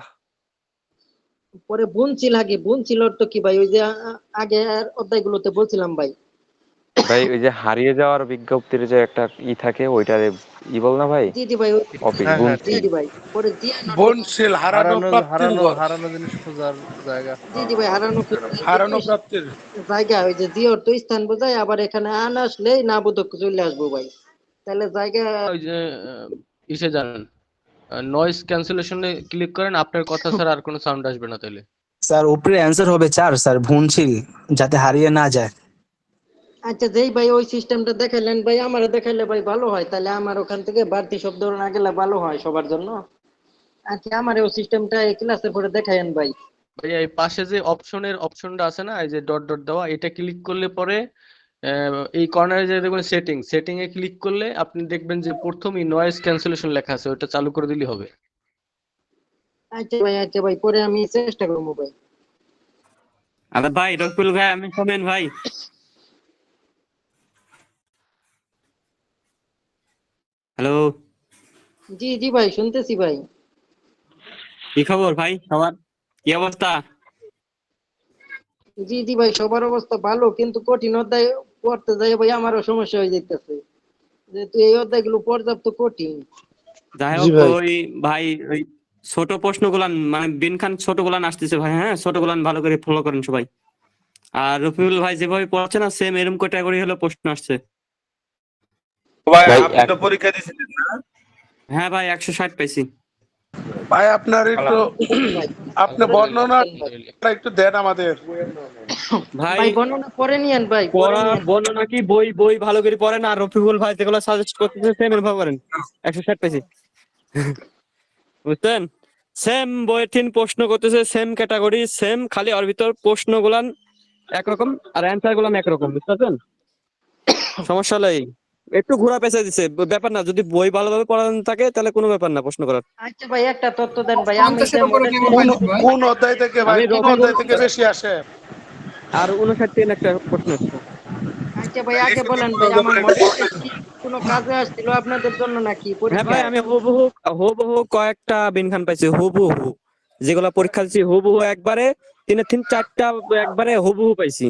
Speaker 1: পরে বুনচিল, আগে বুনচিল অর্থ কি ভাই? ওই যে আগে অধ্যায়গুলোতে বলছিলাম ভাই।
Speaker 9: ভাই ওই যে হারিয়ে যাওয়ার বিজ্ঞপ্তির যে একটা থাকে ওইটারে ই বল না ভাই,
Speaker 1: জি জি ভাই
Speaker 9: অফিস
Speaker 5: হ্যাঁ হ্যাঁ
Speaker 1: জি
Speaker 9: বুনছি।
Speaker 5: ঠিক।
Speaker 1: জি ভাই। পরে জিয়ান অর্থ
Speaker 8: বনশীল হারানো
Speaker 5: হারানো
Speaker 8: প্রাপ্তির
Speaker 5: হারানো
Speaker 8: ঘর,
Speaker 5: হারানো জিনিস খোঁজার জায়গা।
Speaker 1: জি জি ভাই, হারানো খুঁজে
Speaker 8: হারানো
Speaker 1: জিনিস
Speaker 8: প্রাপ্তির।
Speaker 1: জায়গা, ওই যে জি অর্থ স্থান বোঝায়, আবার এখানে আন আসলেই না বোধক চলে আসবো ভাই, তাহলে জায়গা।
Speaker 6: ওই যে ইসে জানেন, নয়েজ ক্যান্সেলেশনে ক্লিক করেন, আপনার কথা ছাড়া আর কোনো সাউন্ড আসবে না তাহলে।
Speaker 11: স্যার উপরে অ্যান্সার হবে 4 স্যার, ভুনশীল, যাতে হারিয়ে না যায়।
Speaker 1: আচ্ছা যেই ভাই ওই সিস্টেমটা দেখাইলেন ভাই, আমার দেখাইলে ভাই ভালো হয়, তাহলে আমার ওখান থেকে বাড়তি শব্দ না গেলে ভালো হয় সবার জন্য। আচ্ছা আমার ওই সিস্টেমটা এই ক্লাসের পরে দেখাইন ভাই।
Speaker 6: ভাইয়া এই পাশে যে অপশনটা আছে না, এই যে ডট ডট দেওয়া, এটা ক্লিক করলে পরে এই কর্নারে যে দেখবেন সেটিং এ ক্লিক করলে আপনি দেখবেন যে প্রথমেই নয়েজ ক্যান্সেলেশন লেখা আছে, ওটা চালু করে দিলেই হবে।
Speaker 1: আচ্ছা ভাই পরে আমি চেষ্টা করবো ভাই।
Speaker 2: আরে ভাই রকুল ভাই, আমি শোনেন ভাই। হ্যালো,
Speaker 1: জি জি ভাই শুনতেছি ভাই।
Speaker 2: কি খবর ভাই সবার, কি অবস্থা?
Speaker 1: জি জি ভাই সবার অবস্থা ভালো, কিন্তু কঠিন অধ্যায় পড়তে যাই ভাই আমারও সমস্যা হয়ে যাইতেছে, যেহেতু এই অধ্যায়গুলো পর্যাপ্ত কঠিন।
Speaker 2: যাই
Speaker 5: জি
Speaker 2: হোক
Speaker 5: ভাই।
Speaker 2: ওই ভাই, ওই ছোট প্রশ্নগুলান মানে বিনখান ছোটগুলান আসতেছে ভাই, হ্যাঁ ছোটগুলান ভালো করে ফলো করেন সবাই। আর রফিউল ভাই যেভাবে পড়ছে না, সেম এরকম ক্যাটাগরি হলো প্রশ্ন আসছে।
Speaker 10: ভাই
Speaker 9: ভাই
Speaker 10: আপনি তো পরীক্ষা দিয়েছিলেন না?
Speaker 2: হ্যাঁ ভাই 160 পাইছি।
Speaker 8: ভাই আপনার একটু
Speaker 1: ভাই
Speaker 8: আপনি
Speaker 6: আলহামদুলিল্লাহ,
Speaker 8: বর্ণনাটা
Speaker 6: আলহামদুলিল্লাহ।
Speaker 8: একটু দেন আমাদের।
Speaker 2: ভাই
Speaker 1: ভাই বর্ণনা পরে নিয়েন ভাই, পরে
Speaker 2: পড়া
Speaker 1: নিয়েন।
Speaker 2: বর্ণনা কি, বই বই ভালো করে পড়েন, আর রফিকুল ভাই যেগুলো সাজেস্ট করতেছে সেম এরকম করেন। 160 পাইছি, বুঝছেন? সেম বইয়ের 3 প্রশ্ন করতেছে, সেম ক্যাটাগরি সেম, খালি ওর ভিতর প্রশ্নগুলান একরকম আর অ্যান্সার গুলান একরকম, বুঝতে পারছেন? সমস্যা হলো এই। একটু ঘোরা পেঁচা দিছে, ব্যাপার না, যদি বই ভালোভাবে পড়ানো থাকে তাহলে কোনো ব্যাপার না প্রশ্ন করার।
Speaker 1: আচ্ছা ভাই একটা তথ্য দেন ভাই, আমি
Speaker 5: 50-এর
Speaker 1: যে
Speaker 5: উপরে
Speaker 1: মডেল
Speaker 5: কেমন
Speaker 1: টেস্ট,
Speaker 5: পাইছেন ভাই?
Speaker 12: কোন অধ্যায় থেকে ভাই,
Speaker 2: আমি
Speaker 12: কোন
Speaker 2: রফিকুল
Speaker 12: অধ্যায় থেকে বেশি আসে?
Speaker 2: আর 59 একটা প্রশ্ন আসছে।
Speaker 1: আচ্ছা ভাই আগে বলেন ভাই, আমার মডেল টেস্ট কি কোনো কাজে আসছিল আপনাদের জন্য নাকি
Speaker 2: হ্যাঁ ভাই,
Speaker 1: পরীক্ষায়?
Speaker 2: আমি হুবহু কয়েকটা বিনখান পাইছি, হুবহু যেগুলা পরীক্ষা দিচ্ছি হুবহু একবারে 3-4টা একবারে হুবহু পাইছি।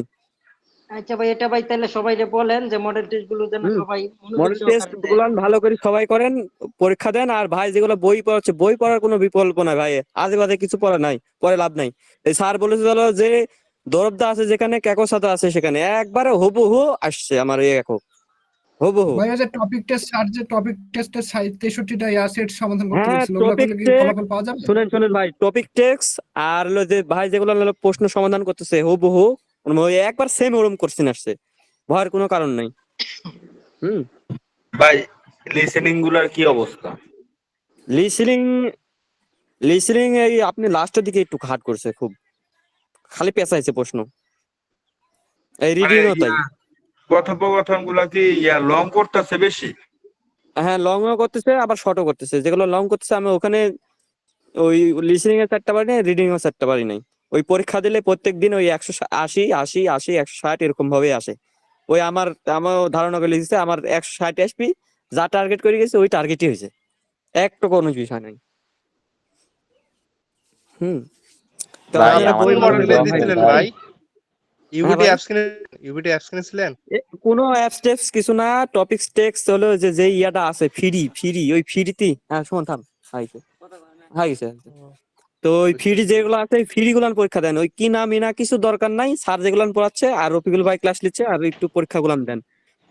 Speaker 1: আচ্ছা ভাই এটা ভাই তাহলে সবাইকে বলেন যে মডেল টেস্ট গুলো যেন সবাই মনোযোগ
Speaker 2: মডেল টেস্ট
Speaker 1: সহকারে দেয়।
Speaker 2: গুলো ভালো করে সবাই করেন, পরীক্ষা দেন। আর ভাই যেগুলো বই পড়াচ্ছে, বই পড়ার কোনো বিকল্প নাই ভাই, আজে বাজে কিছু পড়া নাই, পরে লাভ নাই। এই স্যার বলেছিল যে দরবদা আছে যেখানে ক্যাকোসাদা আছে সেখানে, একবারে হুবহু আসছে আমার এই একক হুবহু।
Speaker 5: ভাই ওই যে টপিক টেস্ট স্যার যে টপিক টেস্টের 63টা সেট সমাধান করতে
Speaker 2: হ্যাঁ
Speaker 5: বলছিল, ওগুলো
Speaker 2: টপিক
Speaker 5: করলে কি
Speaker 2: টেক্স,
Speaker 5: ফলাফল পাওয়া যাবে?
Speaker 2: শুনেন ভাই, টপিক টেক্স আর হলো যে ভাই যেগুলো হলো প্রশ্ন সমাধান করতেছে হুবহু, ওই একবার সেম ওরম কোশ্চেন আসছে, ভয়ের কোনো কারণ নাই। হুম
Speaker 12: ভাই লিসেনিং গুলার কি অবস্থা?
Speaker 2: লিসেনিং লিসেনিং এই আপনি লাস্টের দিকে একটু হার্ড করছে, খুব খালি পেঁচাইছে প্রশ্ন, এই রিডিং ও তাই।
Speaker 12: কথোপকথন গুলা কি লং করতেছে বেশি?
Speaker 2: হ্যাঁ লং ও করতেছে আবার শর্টও করতেছে, যেগুলো লং করতেছে আমি ওখানে ওই লিসেনিং এর 4টা পারি নাই, রিডিং এর 4টা পারি নাই। ওই পরীক্ষা দিলে প্রত্যেকদিন ওই 180 160 এরকম ভাবে আসে। ওই আমার ধারণা করে লিখেছে আমার 160 আসবি, যা টার্গেট করে গেছে ওই টার্গেটই হয়েছে, একটু কোনো বিষয় নাই। হুম তো
Speaker 12: ভাই
Speaker 2: আপনারা বই
Speaker 12: কোন
Speaker 2: ভালো
Speaker 12: মডেল
Speaker 2: করে
Speaker 12: দিছিলেন
Speaker 2: পড়েন।
Speaker 12: ভাই?
Speaker 2: হ্যাঁ ভাই,
Speaker 12: ইউবিটি অ্যাপস কিনেছিলেন?
Speaker 2: কোনো অ্যাপস টেপস কিছু না, টপিক টেক্স হলো যে ইয়াটা আছে ফ্রি ওই ফ্রিতে। হ্যাঁ শোন থাম, হাই গেছে। তো ওই ফ্রি যেগুলো আছে ফ্রি গুলো পরীক্ষা দেন, ওই কিনা মিনা কিছু দরকার নাই, স্যার যেগুলো পড়াচ্ছে আর রফিকুল ভাই ক্লাস নিচ্ছে আর একটু পরীক্ষা গুলো দেন,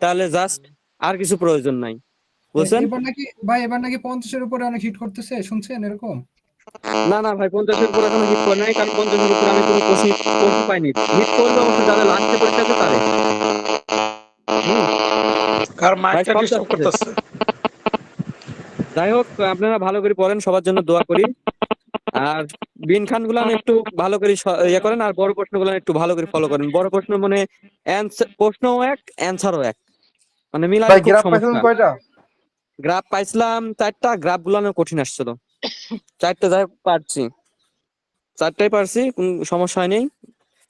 Speaker 2: তাহলে জাস্ট আর কিছু প্রয়োজন নাই, বুঝছেন?
Speaker 5: এবার নাকি 50-এর উপরে অনেক হিট করতেছে, শুনছেন এরকম?
Speaker 2: না ভাই 50-এর উপরে এখনো হিট করে নাই, কারণ 50-এর উপরে আমি কোনো প্রশ্ন পাইনি। হিট করলে অবশ্য যাদের লাস্টে পরীক্ষা আছে তাদের।
Speaker 12: আর
Speaker 2: ভাই
Speaker 12: মাইকটা
Speaker 2: সব
Speaker 12: ডিস্টার্ব
Speaker 2: যাচ্ছে।
Speaker 12: করতেছে।
Speaker 2: যাই হোক আপনারা ভালো করে পড়েন, সবার জন্য দোয়া করি। আর বিন খান গুলো একটু ভালো করে ইয়ে করেন, আর বড় প্রশ্ন গুলো একটু ভালো করে ফলো করেন। বড় প্রশ্ন মানে প্রশ্নও এক অ্যান্সারও এক, মানে মিলাতে খুব সমস্যা। গ্রাফ পাইছিলাম 4টা, গ্রাফ গুলো কঠিন আসছিল 4টা, যাই হোক পারছি, 4টাই পারছি, কোন সমস্যা নেই,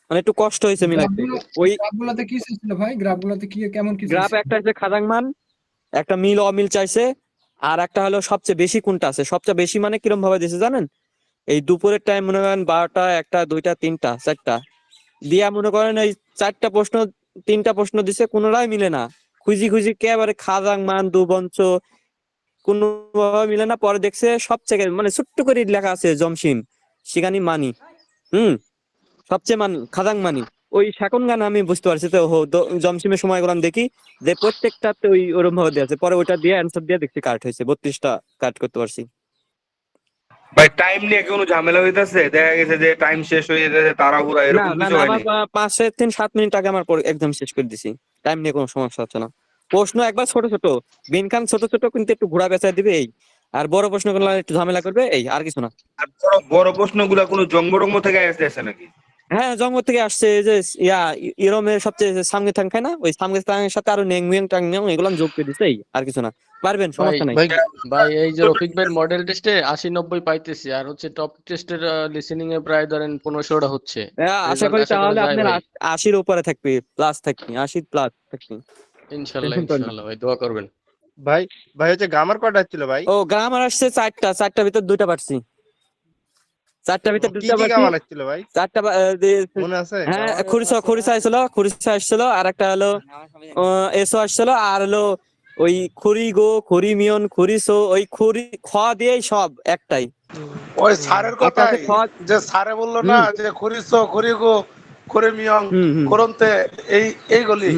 Speaker 2: মানে একটু কষ্ট হয়েছে মিলাতে। ওই
Speaker 5: গ্রাফগুলোতে কি চাইছিল ভাই? গ্রাফগুলোতে কি কেমন কি
Speaker 2: গ্রাফ
Speaker 5: চাইছিল?
Speaker 2: একটা হচ্ছে খাদাং মান, একটা মিল অমিল চাইছে, আর একটা হলো সবচেয়ে বেশি কোনটা আছে। সবচেয়ে বেশি মানে কিরকম ভাবে দিছে জানেন? এই দুপুরের টাইম মনে করেন 12টা 1টা 2টা 3টা 4টা দিয়া মনে করেন এই 4টা প্রশ্ন 3টা প্রশ্ন দিছে, কোনোটাই মিলে না, খুঁজি একেবারে খাদাং মান দুবঞ্চ কোনোভাবে মিলে না। পরে দেখছে সবচেয়ে মানে ছোট্ট করে লেখা আছে জমসিম শিগানি মানি, সবচেয়ে খাদাং মানি, ওই শাকন গান আমি বুঝতে পারছি। তো জমসিমের সময় গুলো দেখি যে প্রত্যেকটাতে ওই ওরকম ভাবে দেওয়া আছে, পরে ওইটা দিয়ে অ্যান্সার দিয়ে দেখছি কাট হয়েছে, 32টা কাট করতে পারছি।
Speaker 12: ভাই টাইম নিয়ে কোনো ঝামেলা হইতাছে? দেখা গেছে যে টাইম শেষ হয়ে যেতেছে, তাড়াহুড়া
Speaker 2: না
Speaker 12: এরকম
Speaker 2: না
Speaker 12: কিছু
Speaker 2: না,
Speaker 12: হয়নি?
Speaker 2: আমার 5-7 আগে আমার এক্সাম শেষ করে দিছি, টাইম নিয়ে কোনো সমস্যা হচ্ছে না। প্রশ্ন একবার ছোট বিনখান ছোট কিন্তু একটু ঘোরা বেচা দিবে এই, আর বড় প্রশ্ন গুলো একটু ঝামেলা করবে এই, আর কিছু না।
Speaker 12: আর বড় প্রশ্নগুলা কোনো জঙ্গটঙ্গ থেকে আসতেছে নাকি?
Speaker 2: হ্যাঁ জঙ্গল থেকে আসছে, এই যে ইরমের সবচেয়ে সামনে থাং খায় না, ওই সামনে থাঙের সাথে আরো নেং টাং এগুলো যোগ করে দিছে, এই আর কিছু না, পারবেন সমস্যা নাই।
Speaker 6: ভাই এই যে রফিক ভাই মডেল টেস্টে 80-90 পাইতেছি, আর হচ্ছে টপ টেস্টের লিসেনিং এ প্রায় ধরেন 15-16টা হচ্ছে।
Speaker 2: আশা করি তাহলে
Speaker 6: যায়
Speaker 2: আপনার
Speaker 6: ভাই
Speaker 2: 80-র উপরে থাকবে, প্লাস থাকবে, 80 প্লাস থাকবে,
Speaker 6: ইনশাল্লাহ
Speaker 2: টেনশন করেন না।
Speaker 6: ইনশাল্লাহ ভাই দোয়া করবেন।
Speaker 12: ভাই ভাই হচ্ছে গ্রামার কয়টা ছিল ভাই?
Speaker 2: ও গ্রামার আসছে 4টার ভিতর 2টা পারছি, 4টার ভিতর
Speaker 12: কি
Speaker 2: 2টা
Speaker 12: কি
Speaker 2: পারছি।
Speaker 12: গ্রামার ছিল ভাই
Speaker 2: 4টা
Speaker 12: মনে আছে?
Speaker 2: হ্যাঁ খুরিসা আসছিল, আর একটা হলো এসো আসছিল, আর হলো ওই খড়ি মিয়ন খুরিসো, ওই খ দিয়েই সব একটাই।
Speaker 12: ওই স্যারের
Speaker 2: একটা আছে
Speaker 12: কথাই যে স্যারে বললো না যে খরিসো খরিগো খরিমিয়ং করন্তে এইগুলি।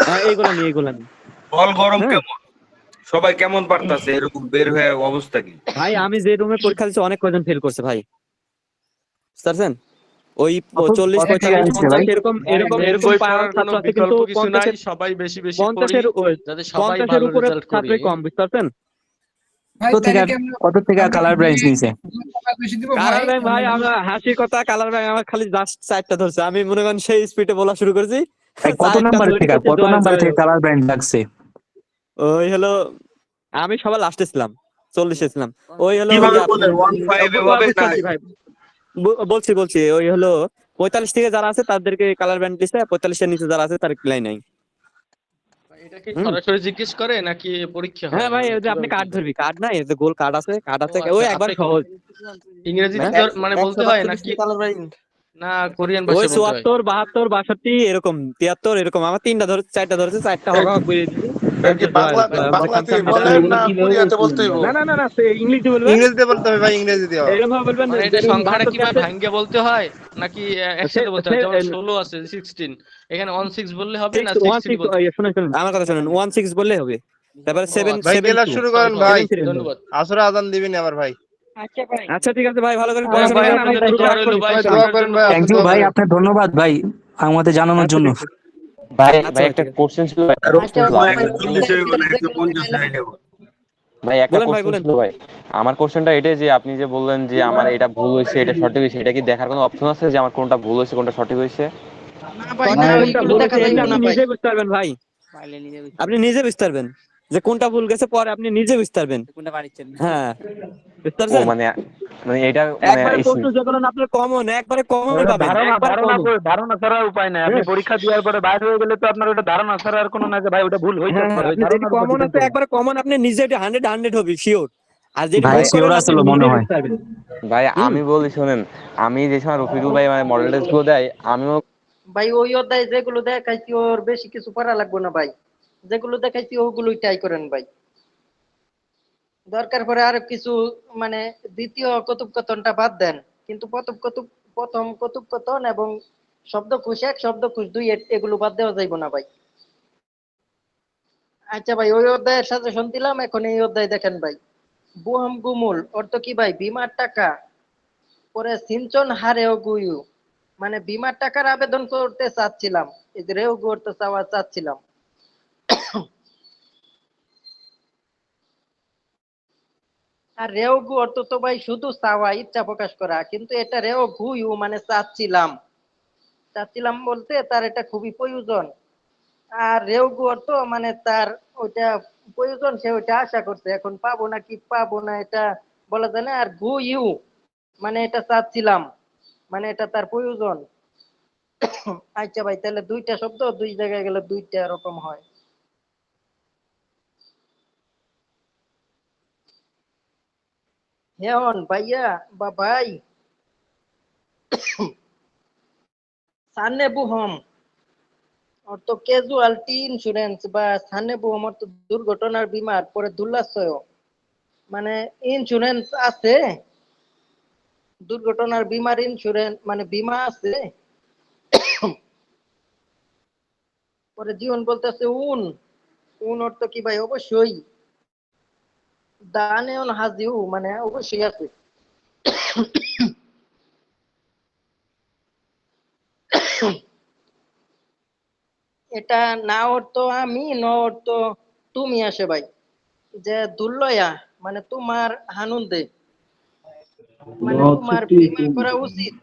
Speaker 2: হ্যাঁ এইগুলা নিয়ে
Speaker 12: বল গরম কেমন? সবাই কেমন পারতাছে এরকম বের হয়ে অবস্থা কি?
Speaker 2: ভাই আমি যে রুমে পরীক্ষা দিচ্ছি অনেক কজন ফেল করছে ভাই, বুঝতে ওই 40-45-50 এরকম পাওয়ার ছাত্র আছে, কিন্তু
Speaker 6: কিছু নাই, সবাই বেশি বেশি পড়ি
Speaker 2: 50-এর
Speaker 6: যাতে সবাই
Speaker 2: 50-এর
Speaker 6: ভালো
Speaker 2: উপরে
Speaker 6: রেজাল্ট করি।
Speaker 2: ছাত্রই কম, বুঝতে পারছেন?
Speaker 11: কত থেকে কালার ব্রাঞ্চ নিছে?
Speaker 2: কালার ব্যাংক ভাই আমরা হাসির কথা, কালার ব্যাংক আমার খালি জাস্ট 4টা ধরছে, আমি মনে করেন সেই স্পিডে বলা শুরু করেছি।
Speaker 11: কত নাম্বার থেকে কালার ব্রাঞ্চ লাগছে?
Speaker 2: ওই হলো আমি সবার লাস্টে ছিলাম, 40-এ ছিলাম। ওই হলো
Speaker 12: কিভাবে
Speaker 2: ইয়া,
Speaker 12: বলেন 15 হবে
Speaker 2: বুঝতে
Speaker 12: না?
Speaker 2: পারছি ভাই, বলছি ওই হলো 45 থেকে যারা আছে তাদেরকে কালার ব্যান্ড দিছে, 45 এর নিচে যারা আছে তার ক্লাই নাই।
Speaker 6: এটা কি
Speaker 2: হুম।
Speaker 6: সরাসরি জিজ্ঞেস করে নাকি পরীক্ষা
Speaker 2: হ্যাঁ
Speaker 6: হয়,
Speaker 2: ভাই,
Speaker 6: মানে
Speaker 2: ওই যে আপনি
Speaker 6: কিভাবে কি
Speaker 2: কার্ড
Speaker 6: করে?
Speaker 2: ধরবি, কার্ড নাই, এই যে গোল কার্ড আছে,
Speaker 6: ও
Speaker 2: ওই
Speaker 6: আচ্ছা,
Speaker 2: একবার
Speaker 6: আপনি
Speaker 2: সহজ।
Speaker 6: ইংরেজিতে
Speaker 2: হ্যাঁ?
Speaker 6: মানে বলতে হয় নাকি না কোরিয়ান
Speaker 2: ওই
Speaker 6: ভাষায় বলতে হয়?
Speaker 2: 74, 72, 62 এরকম, 73 এরকম। আমার 3টা ধরে 4টা ধরেছে, 4টা হক হক করে দিছি।
Speaker 12: কি বাংলাতে বলেন না কোরিয়াতে বলতে হইব?
Speaker 2: না না না না, ইংলিশে বলবেন,
Speaker 10: ইংরেজিতে বলতে হবে ভাই, ইংরেজিতে হবে।
Speaker 2: এরকম ভাবে বলবেন
Speaker 6: মানে এটা
Speaker 2: যেরকম
Speaker 6: সংখ্যাটা
Speaker 2: 72
Speaker 6: কি
Speaker 2: কে
Speaker 6: ভাই
Speaker 2: আছে।
Speaker 6: ভাঙ্গে বলতে হয় নাকি
Speaker 2: সে
Speaker 6: একসাথে বলতে
Speaker 2: সে
Speaker 6: হয়? যেমন 16 আছে 16, এখানে 16 বললে হবে না
Speaker 2: 16
Speaker 6: 16 বলতে?
Speaker 2: শুনুন শুনুন আমার কথা শুনুন, 16 বললেই হবে। তারপরে
Speaker 6: ও
Speaker 2: 7
Speaker 6: আচ্ছা,
Speaker 10: ভাই ক্লাস
Speaker 2: 72,
Speaker 10: শুরু
Speaker 6: সরি
Speaker 10: করেন
Speaker 6: সরি,
Speaker 10: ভাই,
Speaker 2: 73।
Speaker 6: ধন্যবাদ।
Speaker 10: আসরে আজান দিবেন আবার ভাই।
Speaker 2: আচ্ছা ঠিক আছে ভাই, ভালো করে
Speaker 6: ভাই
Speaker 2: পড়াশোনা
Speaker 6: ভাই
Speaker 2: করেন, আমি
Speaker 6: আপনার জন্য
Speaker 2: দ্রুত
Speaker 6: দোয়া
Speaker 2: রাখ
Speaker 6: রইলো
Speaker 2: করি,
Speaker 6: ভাই,
Speaker 10: ভাই
Speaker 2: সমস্যা
Speaker 10: দোয়া
Speaker 2: নেই।
Speaker 6: আপনার
Speaker 10: করেন
Speaker 6: জন্য
Speaker 10: ভাই,
Speaker 6: দোয়া
Speaker 10: আপনি
Speaker 11: থ্যাংক ইউ
Speaker 10: দোয়া
Speaker 11: ভাই,
Speaker 10: করেন।
Speaker 11: আপনার ধন্যবাদ ভাই আমাদের জানানোর
Speaker 2: আচ্ছা
Speaker 11: জন্য।
Speaker 2: ঠিক আছে।
Speaker 9: ভাই
Speaker 2: আচ্ছা
Speaker 9: ভাই
Speaker 2: ভাই
Speaker 9: একটা
Speaker 2: ঠিক আছে।
Speaker 9: কোশ্চেন ছিল ভাই,
Speaker 1: আচ্ছা
Speaker 9: ক্লাস
Speaker 1: ভাই,
Speaker 12: 140 হইব না 150 আইলেও।
Speaker 9: ভাই একটা
Speaker 2: বলেন ভাই
Speaker 9: কোশ্চেন
Speaker 2: বলেন।
Speaker 9: ছিল ভাই। আমার কোশ্চেনটা এটাই যে আপনি যে বললেন যে আমার এটা ভুল হয়েছে এটা সঠিক হয়েছে, এটা কি দেখার কোনো অপশন আছে যে আমার কোনটা ভুল হয়েছে কোনটা সঠিক হয়েছে?
Speaker 1: না ভাই না,
Speaker 2: সঠিক কোনটা
Speaker 1: ওইগুলো
Speaker 2: ভুল
Speaker 1: দেখা
Speaker 2: হয়েছে
Speaker 1: যাইব
Speaker 2: এটা আপনি
Speaker 1: না ভাই।
Speaker 2: নিজে বুঝতে পারবেন ভাই, আপনি নিজে বুঝতে পারবেন যে কোনটা ভুল গেছে, পরে আপনি নিজে বুঝতে পারবেন। হ্যাঁ, বুঝতে
Speaker 9: ও
Speaker 2: পারছেন?
Speaker 9: মানে মানে এটা মানে
Speaker 2: একবারে প্রশ্ন যখন আপনার কমন, একবারে কমনই পাবেন,
Speaker 10: ধারণা
Speaker 2: একবার
Speaker 10: ধারণা
Speaker 2: কমন।
Speaker 10: ধারণা ছাড়া উপায় নাই। আপনি পরীক্ষা দেওয়ার পরে বাইরে হয়ে গেলে তো আপনার ওটা ধারণা ছাড়া আর কোনো না যে ভাই ওটা ভুল হইতে
Speaker 2: হ্যাঁ হ্যাঁ,
Speaker 10: পারে, ওই
Speaker 2: আপনি যেটি
Speaker 10: ধারণার উপর
Speaker 2: কমন
Speaker 10: ডিপেন্ড
Speaker 2: আছে
Speaker 10: করবে।
Speaker 2: একবারে কমন, আপনি নিজে 100 হবে শিওর। আর যেটি
Speaker 11: ভাই
Speaker 2: ভুল
Speaker 11: শিওর
Speaker 2: করবেন আপনি
Speaker 11: আসলো মনে
Speaker 2: নিজেই
Speaker 11: হয়।
Speaker 2: বুঝতে পারবেন।
Speaker 9: ভাই
Speaker 2: হুম।
Speaker 9: আমি বলি শোনেন, আমি যে সময় রফিকুল ভাই মানে মডেল টেস্ট গুলো দেয় আমিও
Speaker 1: ভাই ওই অধ্যায় যেগুলো দেখাইছি ওর বেশি কিছু করা লাগবে না ভাই, যেগুলো দেখাইছি ওগুলোই ট্রাই করেন ভাই। দরকার পড়ে আর কিছু, মানে দ্বিতীয় কথোপকথনটা বাদ দেন, কিন্তু প্রথম কথোপকথন এবং শব্দকোষ 1, শব্দকোষ 2 এগুলো বাদ দেওয়া যাইব না ভাই। আচ্ছা ভাই, ওই অধ্যায়ের সাজেশন দিলাম, এখন এই অধ্যায় দেখেন ভাই। বুহাম গুমুল অর্থ কি ভাই? বিমার টাকা। পরে সিঞ্চন হারেও গুয়ু, মানে বিমার টাকার আবেদন করতে চাচ্ছিলাম, এই যে রেও করতে চাওয়া চাচ্ছিলাম। আর রেও গু অর্থ তো ভাই শুধু চাওয়া, ইচ্ছা প্রকাশ করা, কিন্তু এটা রেও গুয়ু মানে চাচ্ছিলাম। চাচ্ছিলাম বলতে তার এটা খুবই প্রয়োজন। আর রেও গু অর্থ মানে তার ওইটা প্রয়োজন, সে ওইটা আশা করছে, এখন পাবো না কি পাবো না এটা বলা যায় না। আর গু ইউ মানে এটা চাচ্ছিলাম, মানে এটা তার প্রয়োজন। আচ্ছা ভাই, তাহলে দুইটা শব্দ দুই জায়গায় গেলে দুইটা রকম হয়। হেয়ন ভাইয়া বা ভাই, সান্নে বুহম অর্থ ক্যাজুয়ালটি ইন্স্যুরেন্স, বা সান্নে বুহম অর্থ দুর্ঘটনার বীমার পরে দুর্লাশয়, মানে ইন্স্যুরেন্স আছে, দুর্ঘটনার বীমার ইন্স্যুরেন্স মানে বীমা আছে। পরে জীবন বলতেছে উন, উন অর্থ কি ভাই? অবশ্যই। দানেওন হাজিউ মানে অবশ্যই আছে। এটা না অর্থ আমি, ন অর্থ তুমি আসে ভাই। যে দুর্লয়া মানে তোমার হানুন্দে, মানে তোমার বীমা করা উচিত।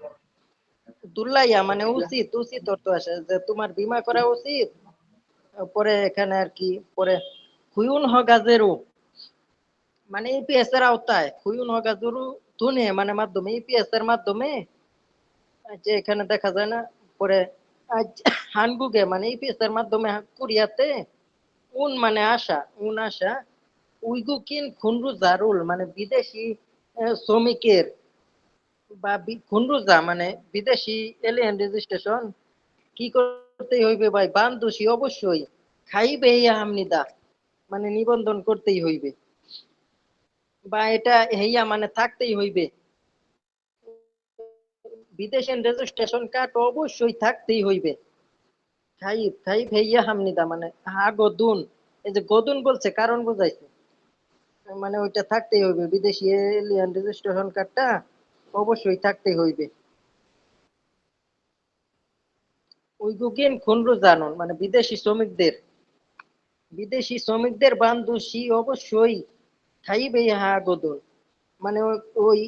Speaker 1: দুর্লাইয়া মানে উচিত, উচিত অর্থ আসে যে তোমার বীমা করা উচিত। পরে এখানে আর কি, পরে হুয়ুন হগাজেরু মানে ইপিএস এর আওতায়, হুয়ুন হগাজেরু ধুনে মানে মাধ্যমে, ইপিএস এর মাধ্যমে, যে এখানে দেখা যায় না। পরে হানগুগে মানে ইপিএস এর মাধ্যমে কোরিয়াতে, উন মানে আশা, উন আশা, উইগুকিন খুনরু জারুল মানে বিদেশি শ্রমিকের, বা খুনরুজা মানে বিদেশি এলিয়েন রেজিস্ট্রেশন কি করতেই হইবে ভাই? বান্দোশী অবশ্যই, খাইবে ইয়া হামনিদা মানে নিবন্ধন করতেই হইবে, বা এটা হেইয়া মানে থাকতেই হইবে। বিদেশি রেজিস্ট্রেশন কার্ড অবশ্যই থাকতেই হইবে। খাইব খাইব হেইয়া হামনিদা মানে হা গদুন, এই যে গদুন বলছে কারণ বুঝাইছে, মানে ওইটা থাকতেই হইবে, বিদেশি এলিয়ান রেজিস্ট্রেশন কার্ডটা অবশ্যই থাকতেই হইবে। উইগুকিন খুনরু জানুন মানে বিদেশি শ্রমিকদের বান্দোশী অবশ্যই খাইবে হা গদুন, মানে ওই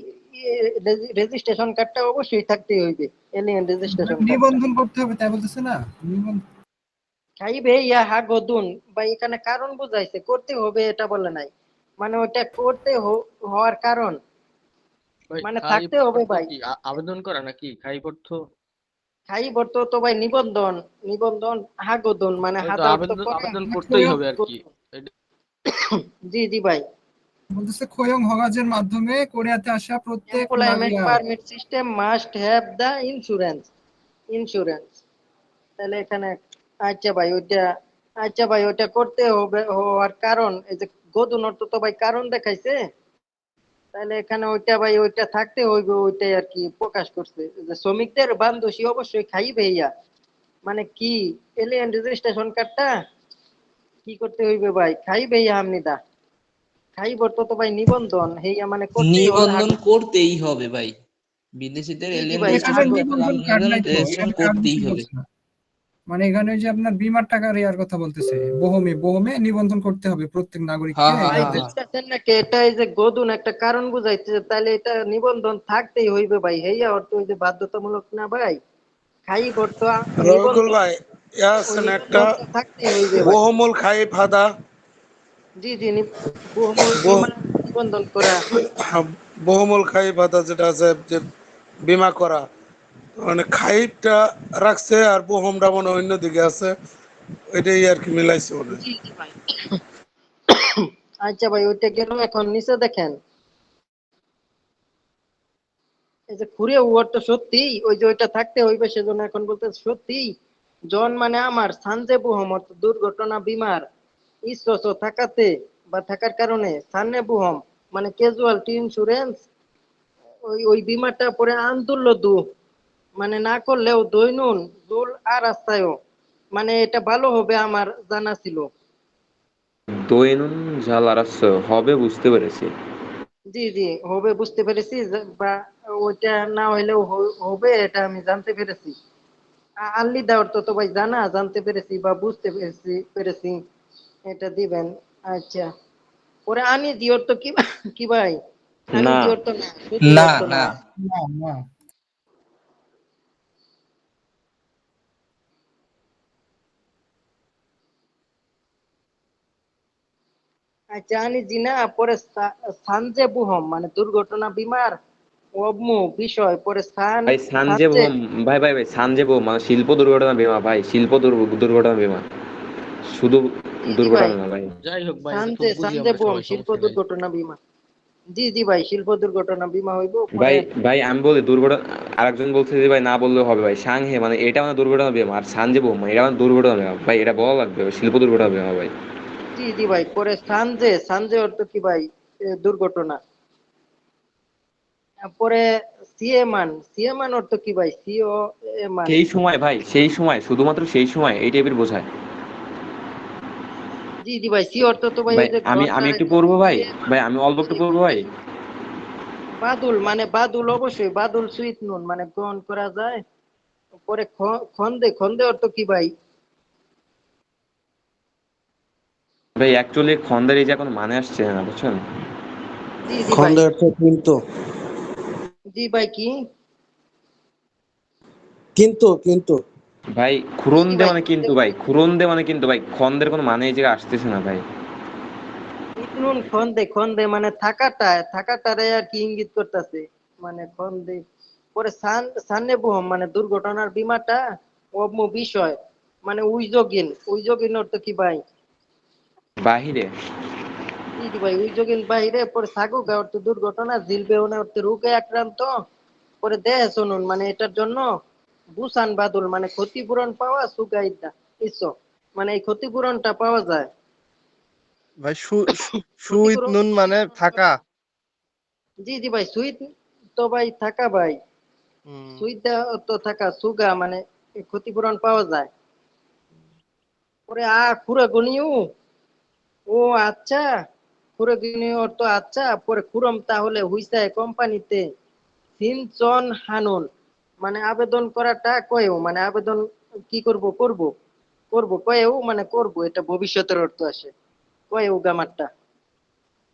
Speaker 1: রেজিস্ট্রেশন কার্ডটা অবশ্যই থাকতেই হইবে, এলিয়ান রেজিস্ট্রেশন কার্ডটা।
Speaker 5: নিবন্ধন করতে হবে তাই বলতেছে না?
Speaker 1: খাইবে ইয়া হা গদুন বা এখানে কারণ বুঝাইছে, করতে হবে এটা বলে নাই, মানে ওটা করতে হওয়ার কারণ
Speaker 6: ভাই
Speaker 1: মানে
Speaker 6: খাই
Speaker 1: থাকতে হবে
Speaker 6: অর্থ
Speaker 1: ভাই।
Speaker 6: কি আবেদন করা নাকি খাই অর্থ?
Speaker 1: খাই বর্ত তো ভাই নিবন্ধন, নিবন্ধন হাগদুন মানে
Speaker 6: তাহলে তো
Speaker 1: হাজার্থ
Speaker 6: আবেদন
Speaker 1: করে
Speaker 6: আবেদন করতেই হবে আর কি।
Speaker 1: জি জি ভাই।
Speaker 5: বলতেছে খোয়ং হগাজের মাধ্যমে কোরিয়াতে আসা প্রত্যেক
Speaker 1: এমপ্লয়মেন্ট
Speaker 5: নাগরিক।
Speaker 1: Permit system must have the insurance, insurance. তাহলে এখানে আচ্ছা ভাই ওইটা, আচ্ছা ভাই ওইটা করতে হবে হওয়ার কারণ, এই যে গদুন অর্থ তো ভাই কারণ দেখাইছে, তাহলে এখানে ওইটা ভাই ওইটা থাকতে হইবে, ওইটাই আর কি প্রকাশ করছে যে শ্রমিকদের বান্ধসী অবশ্যই খাইবে ইয়া, মানে কি এলিয়েন রেজিস্ট্রেশন কার্ডটা কি করতে হইবে ভাই, খাইবে ইয়া আমনিদা খাইবর তো ভাই নিবন্ধন হেইয়া মানে করতেই হবে
Speaker 4: নিবন্ধন করতেই হবে ভাই, বিদেশিদের
Speaker 1: জি জি
Speaker 4: এলিয়েন
Speaker 1: ভাই
Speaker 5: এখানে নিবন্ধন কার্ড নাই তো,
Speaker 4: রেজিস্ট্রেশন
Speaker 5: এখানে কার্ড
Speaker 4: করতেই
Speaker 5: বিষয়
Speaker 4: হবে।
Speaker 5: বলছে না। মানে এখানে ওই যে আপনার বিমার টাকার ইয়ার কথা বলতেছে, বহমে বহমে নিবন্ধন করতে হবে প্রত্যেক নাগরিককে
Speaker 4: হ্যাঁ হ্যাঁ
Speaker 1: ভাই
Speaker 4: হ্যাঁ
Speaker 5: যাতে।
Speaker 4: হ্যাঁ।
Speaker 1: বুঝতেছেন নাকি, এটা এই যে গদুন একটা কারণ বুঝাইছে, তাহলে এটা নিবন্ধন থাকতেই হইবে ভাই, হেইয়া অর্থ ওই যে বাধ্যতামূলক না ভাই, খাইবর তো
Speaker 12: রবিকুল
Speaker 1: নিবন্ধন,
Speaker 12: ভাই ইয়া
Speaker 1: ওই
Speaker 12: আছেন একটা
Speaker 1: নিবন্ধনটা থাকতেই হইবে ভাই।
Speaker 12: বহুমূল খাই ফাদা,
Speaker 1: জি জি বহুমূল বীমা নিবন্ধন করা।
Speaker 12: বহুমূল খাই ফাদা যেটা আছে যে বিমা করা, মানে খাইটা রাখছে আর বহুমটা মনে হয় অন্যদিকে আছে, ওইটাই আর কি মিলাইছে মনে হয়।
Speaker 1: জি জি ভাই। আচ্ছা ভাই ওইটা গেল, এখন নিচে দেখেন এই যে ঘুরে ওর তো সত্যি ওই যে ওইটা থাকতে হইবে, সেজন্য এখন বলতে সত্যি জন মানে আমার সানজে বুহম অর্থ দুর্ঘটনা বিমার ইসস থাকাতে বা থাকার কারণে সাননে বুহম মানে ক্যাজুয়ালিটি ইন্স্যুরেন্স, ওই ওই বিমাটা পরে আনতুল্য দু মানে না করলেও দৈনুন দুল আর রাস্তায়ও, মানে এটা ভালো হবে আমার জানা ছিল।
Speaker 9: দৈনুন ঝাল আরাস্য হবে, বুঝতে পেরেছি।
Speaker 1: জি জি হবে বুঝতে পেরেছি, বা ওইটা না হইলেও হবে এটা আমি জানতে পেরেছি। আল্লি দাওয়ার তো ভাই জানা জানতে পেরেছি বা বুঝতে পেরেছি পেরেছি এটা দিবেন। আচ্ছা পরে আনি দিওর তো কি কি ভাই, আনি
Speaker 9: না,
Speaker 1: দিওর তো না, শুধু
Speaker 4: না
Speaker 1: অর্থ
Speaker 4: না।
Speaker 1: না।
Speaker 5: না না।
Speaker 1: আচ্ছা আনি জিনা পরে সানজে বুহম মানে দুর্ঘটনা বিমার অবমু বিষয় পরে
Speaker 9: ভাই সানজে
Speaker 1: সানজে।
Speaker 9: বোম, ভাই ভাই ভাই সানজে বোম মানে শিল্প দুর্ঘটনা বীমা ভাই, শিল্প দুর্ঘটনা বীমা, শুধু
Speaker 1: জি জি ভাই,
Speaker 9: দুর্ঘটনা না ভাই।
Speaker 6: যাই হোক ভাই এটা তো
Speaker 1: সানজে
Speaker 6: বুঝি
Speaker 1: সানজে
Speaker 6: আমরা
Speaker 1: বুহম
Speaker 6: সবাই,
Speaker 1: শিল্প
Speaker 6: সমস্যা নাই।
Speaker 1: দুর্ঘটনা বিমা। জি জি ভাই শিল্প দুর্ঘটনা বিমা হইব
Speaker 9: ভাই
Speaker 1: পরে।
Speaker 9: ভাই আমি বলি দুর্ঘটনা, আরেকজন বলছে যে ভাই না বললেও হবে ভাই, সাংহে মানে এটা মানে দুর্ঘটনা বীমা, আর সানজে বোম মানে এটা মানে দুর্ঘটনা বীমা ভাই, এটা বলা লাগবে ভাই, শিল্প দুর্ঘটনা বীমা ভাই।
Speaker 1: জি জি ভাই পরে সানজে সানজে অর্থ কি ভাই দুর্ঘটনা। পরে সিএমান সিএমান অর্থ কি ভাই, সিও এমান।
Speaker 9: সেই সময় ভাই, সেই সময় শুধুমাত্র সেই সময় এই টাইপের বোঝায়।
Speaker 1: জি জি ভাই সি অর্থ তো ভাই
Speaker 9: ভাই
Speaker 1: ওই যে
Speaker 9: আমি আমি
Speaker 1: ঘন্টার
Speaker 9: একটু পড়বো ভাই,
Speaker 1: সিএমান
Speaker 9: ভাই আমি অল্প একটু পড়বো ভাই।
Speaker 1: বাদুল মানে বাদুল অবশ্যই বাদুল সুইট নুন মানে গ্রহণ করা যায়। পরে খন্দে খন্দে অর্থ কি ভাই।
Speaker 9: ভাই অ্যাকচুয়ালি খন্দের এই যে এখন মানে আসছে না বুঝছেন।
Speaker 1: জি জি ভাই।
Speaker 3: খন্দ অর্থ কিন্তু,
Speaker 1: জি ভাই কি
Speaker 3: কিন্তু
Speaker 9: ভাই
Speaker 1: কি কি
Speaker 9: খুরন্দে
Speaker 1: ভাই
Speaker 9: মানে
Speaker 1: খন্দে
Speaker 9: কিন্তু ভাই, খুরন্দে মানে কিন্তু ভাই, খন্দের কোনো মানে এই জায়গায় আসতেছে না ভাই।
Speaker 1: ইতনুন খন্দে খন্দে মানে থাকাটা থাকাটারে আর কি ইঙ্গিত করতেছে, মানে খন্দে। পরে সান্নে বুহম মানে দুর্ঘটনার বিমাটা অবমু বিষয় মানে উইজগিন উইজগিন অর্থ কি ভাই।
Speaker 9: বাহিরে।
Speaker 1: জি জি ভাই উইজগিন বাহিরে পরে সাগুগা অর্থ দুর্ঘটনা, জিলবেউনা অর্থ রোগে আক্রান্ত, পরে দেহে শুনুন মানে এটার জন্য বুসান বাদুল মানে ক্ষতিপূরণ পাওয়া সুগাইদা ইসো মানে এই ক্ষতিপূরণটা পাওয়া যায়।
Speaker 13: ভাই সুইত
Speaker 1: ক্ষতিপূরণ
Speaker 13: নুন মানে থাকা।
Speaker 1: জি জি ভাই সুইট তো ভাই থাকা ভাই,
Speaker 13: হুম।
Speaker 1: সুইট তো থাকা সুগা মানে ক্ষতিপূরণ পাওয়া যায়। পরে খুরে গনিউ, ও আচ্ছা খুরে গনিউ অর্থ আচ্ছা, পরে খুরম তাহলে হুইসা কোম্পানিতে সিনচন হানুন মানে আবেদন করাটা কয়েও মানে আবেদন কি করব করব করব কয়েও মানে করব, এটা ভবিষ্যতের অর্থ আসে, কয়েও গামারটা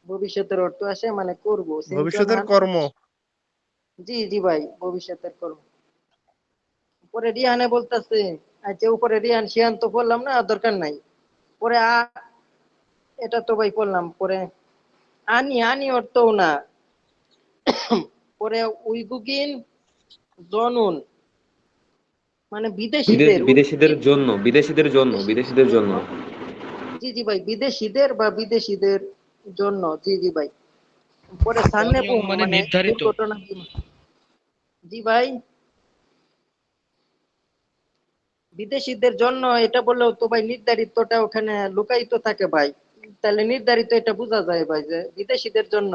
Speaker 1: ভবিষ্যতের অর্থ আসে মানে করব সিনচন
Speaker 13: ভবিষ্যতের
Speaker 1: হানুন।
Speaker 13: কর্ম।
Speaker 1: জি জি ভাই ভবিষ্যতের কর্ম। পরে রিহানে বলতেছে আচ্ছা উপরে রিয়ান শিয়ান তো বললাম না, দরকার নাই। পরে এটা তো ভাই বললাম। পরে আনি আনি অর্থও না। পরে উইগুগিন জনুন মানে বিদেশিদের
Speaker 9: বিদেশিদের জন্য, বিদেশিদের জন্য।
Speaker 1: জি জি ভাই, বিদেশিদের বা বিদেশিদের জন্য, জি জি ভাই। পরে সামনে
Speaker 6: অনিয়ম মানে
Speaker 1: মানে
Speaker 6: নির্ধারিত।
Speaker 1: দুর্ঘটনা বীমা। জি ভাই, বিদেশিদের জন্য এটা বললেও তো ভাই নির্ধারিতটা ওখানে লুকায়িত থাকে ভাই। তাহলে নির্ধারিত এটা বোঝা যায় ভাই যে বিদেশিদের জন্য,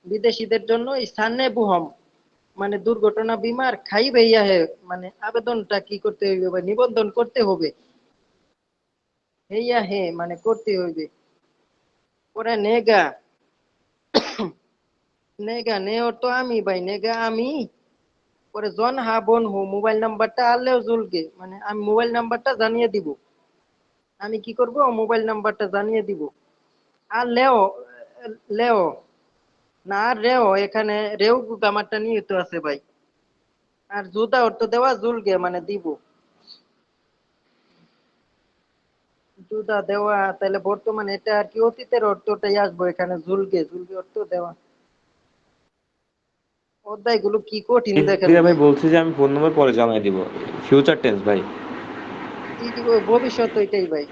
Speaker 1: বিদেশিদের জন্য স্থানে বুহম মানে দুর্ঘটনা বীমার খাইবে হে মানে আবেদনটা কি করতে হইবে ভাই, নিবন্ধন করতে হবে। হেইয়া হে মানে করতে হইবে। পরে নেগা, নেগা নে তো আমি ভাই, নেগা আমি। পরে জন হা বোন হো মোবাইল নাম্বারটা আনলেও চলবে, মানে আমি মোবাইল নাম্বারটা জানিয়ে দিব। আমি কি করব, মোবাইল নাম্বারটা জানিয়ে দিব। আর লেও, লেও না আর রেও, এখানে রেও গামারটা নিয়ে তো আছে ভাই। আর জুদা অর্থ দেওয়া জুলগে মানে দিব, জুদা দেওয়া। তাহলে বর্তমানে এটা আর কি অতীতের অর্থটাই আসবো এখানে, জুলগে, জুলগে অর্থ দেওয়া। অধ্যায়গুলো কি কঠিন দেখেন
Speaker 9: ভাই
Speaker 1: ভাই।
Speaker 9: বলছে যে আমি ফোন নম্বর পরে জানাই দিব, ফিউচার টেন্স ভাই।
Speaker 1: জি জি ওই ভবিষ্যৎ ওইটাই ভাই।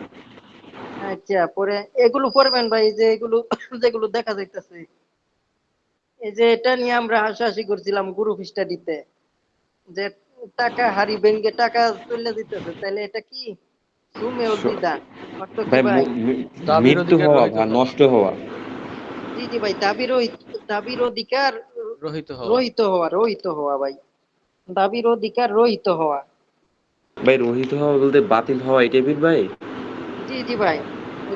Speaker 1: আচ্ছা পরে এগুলো পড়বেন ভাই, যে এগুলো যেগুলো দেখা যাইতেছে, এই যে এটা নিয়ে আমরা হাসাহাসি করছিলাম গ্রুপ স্টাডিতে, যে টাকা হারি ব্যাংকে টাকা চলে দিতেছে, তাহলে এটা কি সুমে উদ্দিদা অর্থ কি
Speaker 9: ভাই
Speaker 1: ভাই?
Speaker 6: দাবির
Speaker 9: মৃত্যু
Speaker 6: অধিকার
Speaker 9: হওয়া
Speaker 6: রহিত
Speaker 9: বা
Speaker 6: হওয়া।
Speaker 9: নষ্ট হওয়া।
Speaker 1: জি জি ভাই, দাবির অধিকার
Speaker 6: রহিত হওয়া।
Speaker 1: রহিত হওয়া, রহিত হওয়া ভাই, দাবির অধিকার রহিত হওয়া।
Speaker 9: ভাই রহিত হওয়া বলতে বাতিল হওয়া এই টাইপের ভাই।
Speaker 1: জি জি ভাই,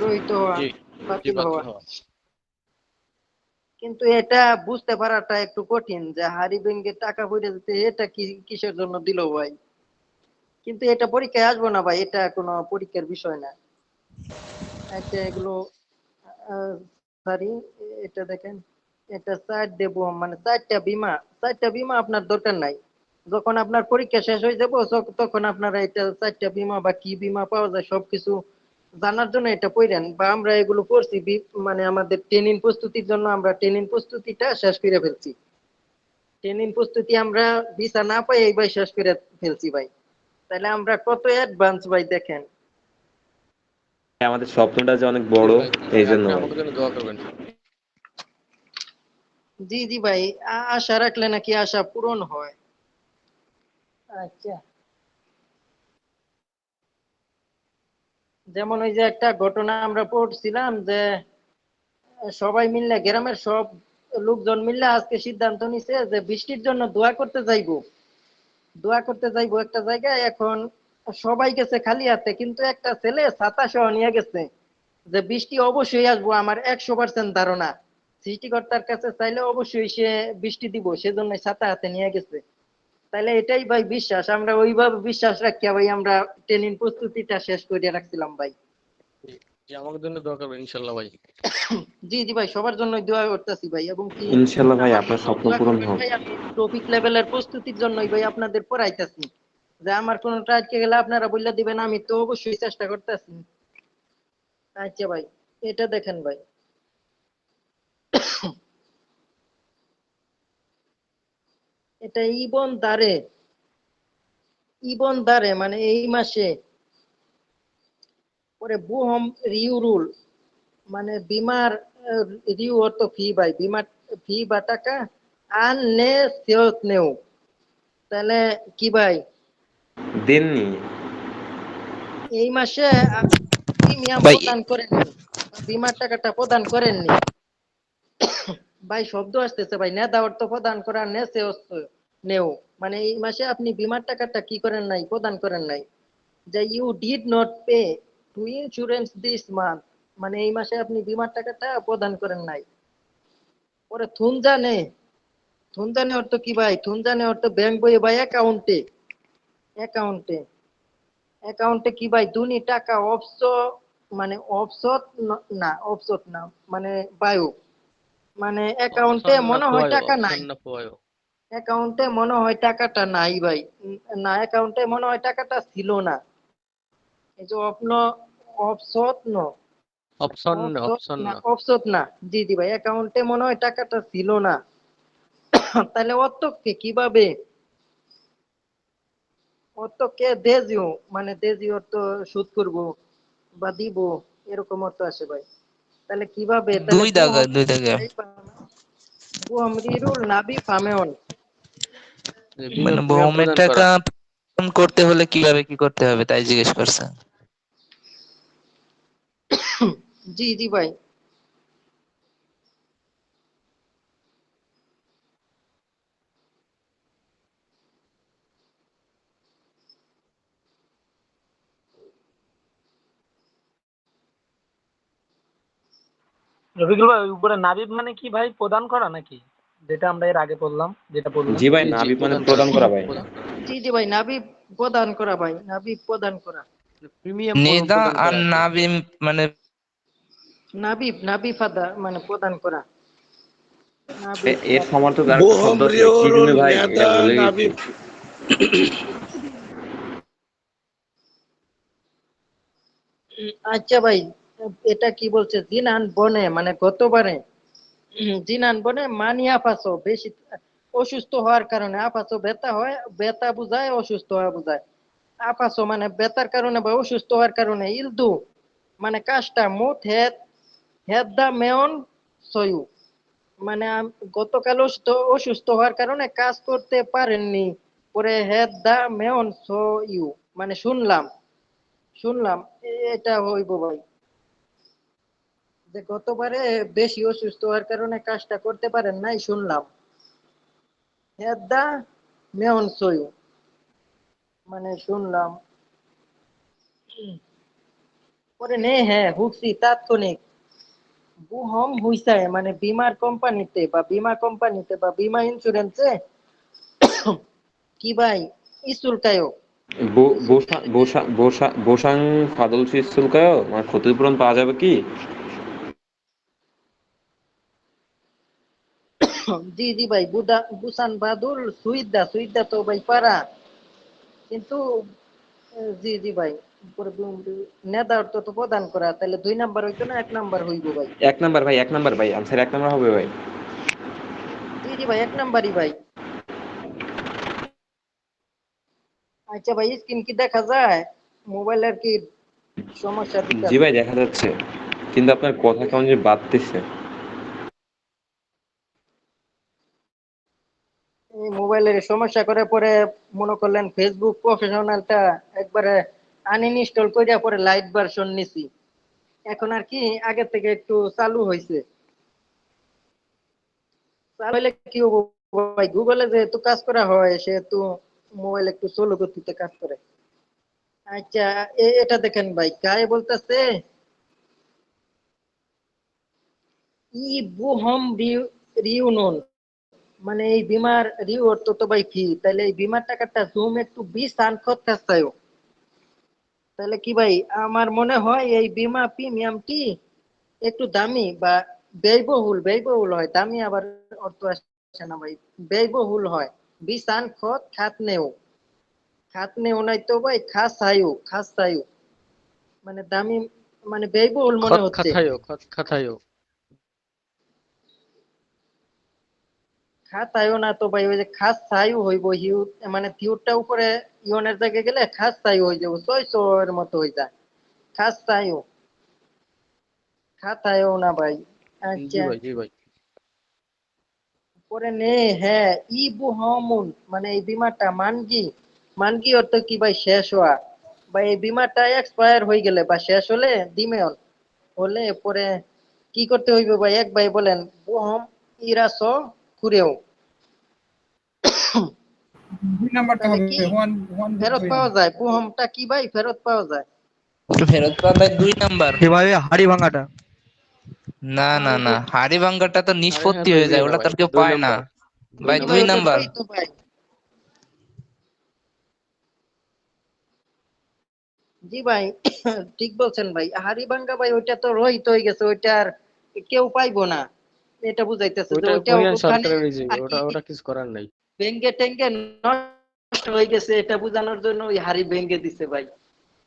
Speaker 1: রহিত হওয়া,
Speaker 6: জি জি,
Speaker 1: বাতিল
Speaker 6: বাতিল
Speaker 1: হওয়া।
Speaker 6: হওয়া।
Speaker 1: কিন্তু এটা বুঝতে পারাটা একটু কঠিন, যে হারি ব্যাংকে টাকা পড়ে যেতে এটা কি কিসের জন্য দিল ভাই। কিন্তু এটা পরীক্ষায় আসবো না ভাই, এটা কোনো পরীক্ষার বিষয় না। আচ্ছা এগুলো সরি, এটা দেখেন, এটা চার দেব মানে চারটা বিমা, চারটা বিমা আপনার দরকার নাই। যখন আপনার পরীক্ষা শেষ হয়ে যাবো তখন আপনারা এটা চারটা বিমা বা কি বিমা পাওয়া যায় সবকিছু জানার জন্য এটা পড়েন। বা আমরা এগুলো পড়ছি মানে আমাদের ট্রেনিং প্রস্তুতির জন্য আমরা ট্রেনিং প্রস্তুতিটা শেষ করে ফেলছি। ট্রেনিং প্রস্তুতি আমরা ভিসা না পাই এইবার শেষ করে ফেলছি ভাই। তাহলে আমরা কত অ্যাডভান্স ভাই দেখেন।
Speaker 9: আমাদের স্বপ্নটা যে অনেক বড়,
Speaker 6: জি ভাই, জি ভাই,
Speaker 9: এই জন্য
Speaker 6: আপনি
Speaker 9: ভাই।
Speaker 6: আমাদের জন্য দোয়া করবেন।
Speaker 1: জি জি ভাই, আশা রাখলে নাকি আশা পূরণ হয়। আচ্ছা যেমন ওই যে একটা ঘটনা আমরা পড়ছিলাম, যে সবাই মিললে গ্রামের সব লোকজন মিললে আজকে সিদ্ধান্ত নিছে যে বৃষ্টির জন্য দোয়া করতে যাইবো, দোয়া করতে যাইবো একটা জায়গায়। এখন সবাই গেছে খালি হাতে, কিন্তু একটা ছেলে ছাতা সহ নিয়ে গেছে, যে বৃষ্টি অবশ্যই আসবো, আমার 100% ধারণা। সৃষ্টিকর্তার কাছে চাইলে অবশ্যই সে বৃষ্টি দিব, সেজন্য ছাতা হাতে নিয়ে গেছে। তাহলে এটাই ভাই বিশ্বাস, আমরা ওইভাবে বিশ্বাস রাখিয়া ভাই আমরা ট্রেনিং প্রস্তুতিটা শেষ করে রাখছিলাম ভাই।
Speaker 6: জি জি, আমাদের জন্য দোয়া করবেন ইনশাল্লাহ ভাই।
Speaker 1: জি জি ভাই, সবার জন্য দোয়া করতেছি ভাই। এবং কি
Speaker 9: ইনশাল্লাহ ভাই
Speaker 1: আমার
Speaker 9: আপনার
Speaker 1: জন্য
Speaker 9: স্বপ্ন
Speaker 1: দোয়া
Speaker 9: পূরণ
Speaker 1: করবেন
Speaker 9: হোক।
Speaker 1: ভাই, আমি টপিক লেভেলের প্রস্তুতির জন্যই ভাই আপনাদের পড়াইতেছি। যে আমার কোনটা আটকে গেলে আপনারা বলে দিবেন, আমি তো অবশ্যই চেষ্টা করতেছি। আচ্ছা ভাই, এটা দেখেন ভাই, এটা ইবন দারে মানে এই মাসে। পরে বুহম রিউরুল মানে বিমার রিউ অর্থ ফি ভাই, বিমার ফি বা টাকা। আন নে সেওত নেও, তাহলে কি ভাই,
Speaker 9: দেননি।
Speaker 1: এই মাসে প্রিমিয়াম
Speaker 4: ভাই
Speaker 1: প্রদান করেননি বা বিমার টাকাটা প্রদান করেননি। ভাই শব্দ আসতেছে ভাই, নেদা অর্থ প্রদান করা, নে সেওত নেও মানে এই মাসে আপনি বিমার টাকাটা কি করেন নাই, প্রদান করেন নাই। যে you did not pay to insurance this month মানে এই মাসে আপনি বিমার টাকাটা প্রদান করেন নাই। পরে থুনজানে, থুনজানে অর্থ কি ভাই, থুনজানে অর্থ ব্যাংক বইয়ে ভাই অ্যাকাউন্টে, অ্যাকাউন্টে, অ্যাকাউন্টে কি ভাই দুনি টাকা মানে অফসট না, অফসট না মানে বায়ু, মানে অ্যাকাউন্টে
Speaker 6: অপছন্দ
Speaker 1: মনে হয়
Speaker 6: পোয়ায়,
Speaker 1: টাকা নাই,
Speaker 6: অপছন্দ পোয়ায়।
Speaker 1: অ্যাকাউন্টে মনে হয় টাকাটা নাই ভাই। না অ্যাকাউন্টে মনে হয় টাকাটা ছিল না। এই যে অপশন
Speaker 6: অপশন না
Speaker 1: অপশন না, জি জি ভাই, অ্যাকাউন্টে মনে হয় টাকাটা ছিল না। তাহলে অর্থকে কিভাবে, অর্থকে দেজিও মানে দেজি অর্থ শোধ করব বা দিব, এরকম অর্থ আসে ভাই। তাহলে কিভাবে, তাহলে
Speaker 4: দুই দাগা
Speaker 1: বুহামরিরুল নাবি ফামেউন।
Speaker 6: যে বিমা
Speaker 4: মানে
Speaker 6: বিমা
Speaker 4: বোহমের
Speaker 6: প্রদান করা।
Speaker 4: টাকা পূরণ করতে হলে কিভাবে কি করতে হবে তাই জিজ্ঞেস করছে।
Speaker 1: জি জি ভাই।
Speaker 7: রফিকুল ভাই, উপরে নাবিব মানে কি ভাই, প্রদান করা নাকি? যেটা আমরা এর আগে বললাম, যেটা বললেন।
Speaker 9: জি ভাই,
Speaker 6: জি জি
Speaker 9: নাবিব মানে
Speaker 6: প্রদান করা
Speaker 9: প্রদান করা ভাই।
Speaker 1: জি জি ভাই, নাবি প্রদান করা ভাই, নাবি প্রদান করা।
Speaker 6: প্রিমিয়াম
Speaker 4: নেদা
Speaker 6: প্রদান
Speaker 4: আর
Speaker 6: করা আর কি।
Speaker 4: নাবিম মানে
Speaker 1: নাবি ফাদা মানে প্রদান করা। নাবিব
Speaker 9: এর
Speaker 1: নাবি।
Speaker 9: সমার্থক আরেকটা শব্দ আছে কি
Speaker 12: বুহমরিউল
Speaker 9: জন্য ভাই, এটা
Speaker 12: নেদা
Speaker 9: ভুলে গেছি।
Speaker 12: নাবিব।
Speaker 1: আচ্ছা ভাই, এটা কি বলছে, জিনান বনে মানে গতবারে, জিনান বনে মানিয়া পাসো বেশি অসুস্থ হওয়ার কারণে, আপাসো ব্যথা হয়, ব্যথা বুঝায়, অসুস্থ হওয়া বুঝায়। আপাসো মানে ব্যথার কারণে বা অসুস্থ হওয়ার কারণে, ইলদু মানে কাজটা মুত হেদ, হেদ দা মেয়ন সয়ু মানে গতকাল অসুস্থ হওয়ার কারণে কাজ করতে পারেননি। পরে হেদ দা মেয়ন সয়ু মানে শুনলাম, শুনলাম এটা হইব ভাই, যে গতবারে বেশি অসুস্থ হওয়ার কারণে কাজটা করতে পারেন নাই, শুনলাম। হেদা মেয়ন সয়ু মানে শুনলাম। পরে নে হ্যাঁ হুকসি তাৎক্ষণিক, বুহম হুইসায় মানে বীমা কোম্পানিতে বা বীমা ইন্স্যুরেন্সে কি ভাই ইসুলকায়ো।
Speaker 9: বোসাং ফাদল শুল্কায় মানে ক্ষতিপূরণ পাওয়া যাবে কি?
Speaker 1: জি জি ভাই, বুসান বাদুল সুইদা তো ভাই পারা, কিন্তু জি জি ভাই, নেদা অর্থ তো প্রদান করা, তাহলে 2 নাম্বার হইতো না 1 নাম্বার হইব ভাই?
Speaker 9: 1 নাম্বার ভাই, 1 নাম্বার ভাই, আনসার 1 নাম্বার হবে ভাই।
Speaker 1: জি জি ভাই, 1 নাম্বারই ভাই। আচ্ছা ভাই, স্ক্রিন কি দেখা যায়? মোবাইলের কি সমস্যা
Speaker 9: জি
Speaker 1: দিতেছে?
Speaker 9: ভাই দেখা যাচ্ছে, কিন্তু আপনার কথা কেমন যে বাড়তেছে।
Speaker 1: এই মোবাইলের সমস্যা করে পরে মনে করলেন ফেসবুক প্রফেশনালটা একবারে আনইনস্টল করে পরে লাইট ভার্সন নিছি। এখন আর কি আগের থেকে একটু চালু হয়েছে। চালু হলে কি হবো ভাই, গুগলে যেহেতু কাজ করা হয় সেহেতু মোবাইল একটু স্লো গতিতে কাজ করে। আচ্ছা, এটা দেখেন ভাই, গায়ে বলতেছে ই বুহম রিউনন মানে এই বিমার রিউ অর্থ তো ভাই ফি, তাহলে এই বিমার টাকাটা জুম একটু 20 কাছায়। তাহলে কি ভাই, আমার মনে হয় এই বীমা প্রিমিয়ামটি একটু দামি বা ব্যয়বহুল হয়, দামি আবার অর্থ আসে না ভাই, ব্যয়বহুল হয়। বিসান খত খাত নেও নাই তো ভাই, খাস আয়ু মানে দামি মানে ব্যয়বহুল মনে হচ্ছে।
Speaker 6: খত খাতায়ও।
Speaker 1: খাতায়ও না তো ভাই, ওই যে খাস সাইও হইব, হিউ মানে থিউরটা উপরে ইয়নের জায়গায় গেলে খাস সাইও হয়ে যাবো, 600 এর মতো হয়ে যায়। খাস সাইও, খাতায়ও না ভাই।
Speaker 6: জি
Speaker 1: আচ্ছা,
Speaker 6: ভাই জি ভাই।
Speaker 1: পরে নে হ্যাঁ ইবুহমুন মানে এই বীমাটা মানগি অর্থ কি ভাই, শেষ হওয়া, বা এই বীমাটা এক্সপায়ার হয়ে গেলে বা শেষ হলে দিমেল হলে পরে কি করতে হইবে ভাই, এক ভাই বলেন। বুহম ইরাস কুরেও
Speaker 5: 2 নাম্বারটা
Speaker 1: তাহলে
Speaker 5: হবে,
Speaker 1: কি
Speaker 5: ওয়ান ওয়ান
Speaker 1: ফেরত পাওয়া যায়, বুহমটা কি ভাই ফেরত পাওয়া যায়?
Speaker 4: ফেরত পাবে 2 নাম্বার।
Speaker 7: ভাই হাড়ি ভাঙাটা।
Speaker 4: না হাড়ি ভাঙ্গাটা তো
Speaker 6: আরে হ্যাঁ
Speaker 4: নিষ্পত্তি
Speaker 6: ভাই,
Speaker 4: হয়ে
Speaker 6: রে
Speaker 4: যায়,
Speaker 6: না
Speaker 4: ওটা
Speaker 6: ভাই,
Speaker 4: তার কেউ
Speaker 6: দুই
Speaker 4: পায় না
Speaker 6: নাম্বার দুই
Speaker 4: ভাই।
Speaker 1: জি ভাই,
Speaker 4: দুই
Speaker 6: নাম্বার
Speaker 1: ওটা
Speaker 4: নাম্বার
Speaker 1: রই তো ভাই। জি ভাই, ঠিক বলছেন ভাই, হাড়িভাঙ্গা ভাই ওইটা তো রহিত হয়ে গেছে, ওইটা আর কেউ পাইবো না, এটা বুঝাইতেছে যে
Speaker 6: ওইটা
Speaker 1: ওইটা
Speaker 6: কোরিয়ান
Speaker 1: ওখানে
Speaker 6: সরকারের রিজিক,
Speaker 1: আর কি
Speaker 6: ওটা ওটা কিছু করার নাই।
Speaker 1: ভেঙ্গে টেঙ্গে নষ্ট হয়ে গেছে, এটা বোঝানোর জন্য ওই হাড়ি ভেঙ্গে দিছে ভাই।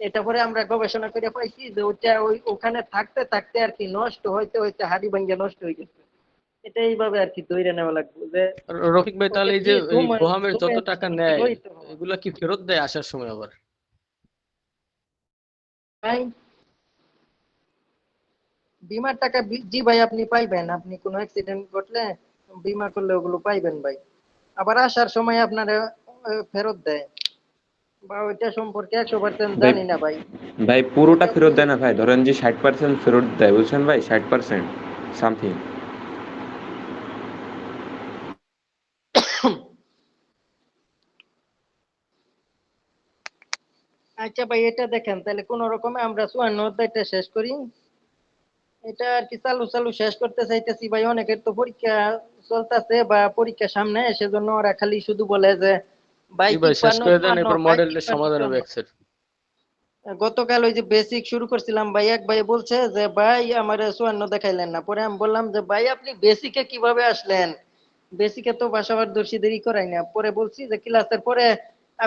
Speaker 1: এটা পরে আমরা গবেষণা করে পাইছি যে ওইটা ওখানে থাকতে থাকতে আর কি নষ্ট হইতে হইতে হাড়ি ভাঙ্গে নষ্ট হয়ে গেছে। এটা এইভাবে আর কি ধরে নেওয়া লাগবে যে
Speaker 6: রফিক ভাই, তাহলে
Speaker 1: ওটা
Speaker 6: এই
Speaker 1: কি
Speaker 6: যে এই
Speaker 1: সুমের
Speaker 6: বোহামের যত
Speaker 1: সুমের
Speaker 6: টাকা
Speaker 1: সুমের
Speaker 6: নেয়
Speaker 1: হইতে হবে।
Speaker 6: এগুলা কি ফেরত দেয় আসার সময় আবার?
Speaker 1: ভাই বিমার টাকা জি ভাই আপনি পাইবেন, আপনি কোনো অ্যাক্সিডেন্ট ঘটলে বিমা করলে ওগুলো পাইবেন ভাই। আবার আসার সময় আপনারা ফেরত দেয় বা ওইটা সম্পর্কে 100%
Speaker 9: ভাই
Speaker 1: জানি না ভাই।
Speaker 9: ভাই পুরোটা
Speaker 1: ওইটা
Speaker 9: ফেরত দেয় না ভাই, ধরেন যে 60% ফেরত দেয়, বুঝছেন ভাই, 60% সামথিং।
Speaker 1: আচ্ছা ভাই এটা দেখেন তাহলে কোন রকমে আমরা 54 অধ্যায়টা শেষ করি। এটা আর কি চালু চালু শেষ করতে চাইতেছি ভাই, অনেকের তো পরীক্ষা চলতেছে বা পরীক্ষা সামনে, সেজন্য ওরা খালি শুধু বলে যে ভাই
Speaker 6: জি ভাই, শেষ
Speaker 1: 53
Speaker 6: করে দেন,
Speaker 1: 54
Speaker 6: এরপর
Speaker 1: ভাই
Speaker 6: মডেলের
Speaker 1: 53
Speaker 6: সমাধান হবে
Speaker 1: 54।
Speaker 6: এক্সের।
Speaker 1: গতকাল ওই যে বেসিক শুরু করছিলাম ভাই, এক ভাই বলছে যে ভাই আমার 54 দেখাইলেন না। পরে আমি বললাম যে ভাই আপনি বেসিকে কিভাবে আসলেন, বেসিকে তো ভাষাভাষীদেরই করাই না। পরে বলছি যে ক্লাসের পরে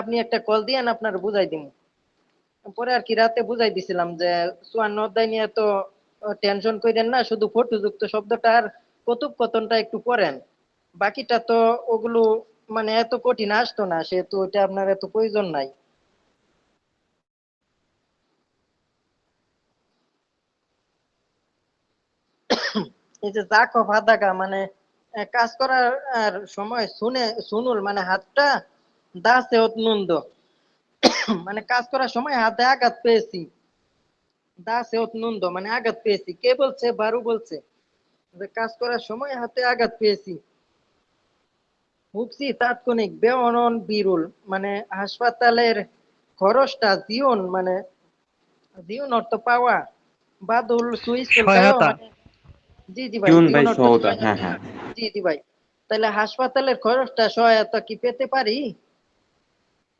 Speaker 1: আপনি একটা কল দিয়েন আপনার বুঝাই দিন। পরে আর কি রাতে বুঝাই দিছিলাম যে 54 অধ্যায় নিয়ে তো টেনশন করেন না, শুধু ফটোযুক্ত শব্দটা আর কথোপকথনটা একটু পড়েন, বাকিটা তো ওগুলো মানে এত কঠিন আসতো না, সেহেতু ওইটা আপনার এত প্রয়োজন নাই। এই যে জাকব হাদাকা মানে কাজ করার আর সময় শুনুল মানে হাতটা দাসে নন্দ মানে কাজ করার সময় হাতে আঘাত পেয়েছি, দাসে নন্দ মানে আঘাত পেয়েছি। কে বলছে? বারু বলছে যে কাজ করার সময় হাতে আঘাত পেয়েছি। হুপসি তাৎক্ষণিক বেঅনন বিরুল মানে হাসপাতালের খরচটা জীবন মানে জীবন অর্থ পাওয়া, বাদুল সুইস্কুল কায়ো
Speaker 8: সহায়তা।
Speaker 1: মানে জি জি ভাই
Speaker 9: টিউন ভাই
Speaker 1: জীবন অর্থ
Speaker 9: সহতা, হ্যাঁ
Speaker 1: সহায়তা।
Speaker 9: হ্যাঁ।
Speaker 1: জি জি ভাই, তাহলে হাসপাতালের খরচটা সহায়তা কি পেতে পারি?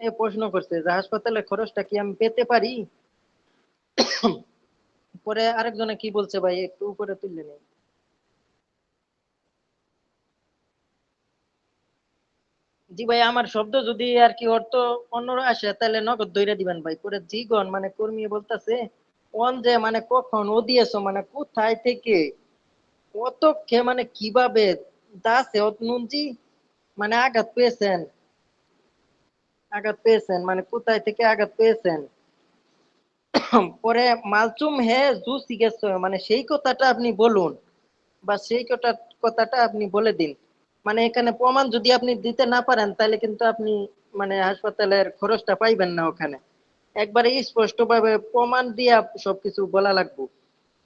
Speaker 1: এ প্রশ্ন করছে যে হাসপাতালের খরচটা কি আমি পেতে পারি। পরে আরেকজনে কি বলছে ভাই একটু উপরে তুললে নেই। জি ভাই আমার শব্দ যদি আর কি অর্থ অন্য আসে তাহলে নগদ ধইরা দিবেন ভাই। পরে জিগন মানে কর্মী বলতাছে অন যে মানে কখন ও দিয়েছো মানে কোথায় থেকে অত খে মানে কিভাবে দাসে নুনজি মানে আঘাত পেয়েছেন মানে কোথায় থেকে আঘাত পেয়েছেন। পরে মালচুম হে জু শিখেছ মানে সেই কথাটা আপনি বলুন বা সেই কথাটা আপনি বলে দিন। মানে এখানে প্রমাণ যদি আপনি দিতে না পারেন তাহলে কিন্তু আপনি মানে হাসপাতালের খরচটা পাইবেন না ওখানে। একবারে স্পষ্ট ভাবে প্রমাণ দিয়ে সবকিছু বলা লাগবে,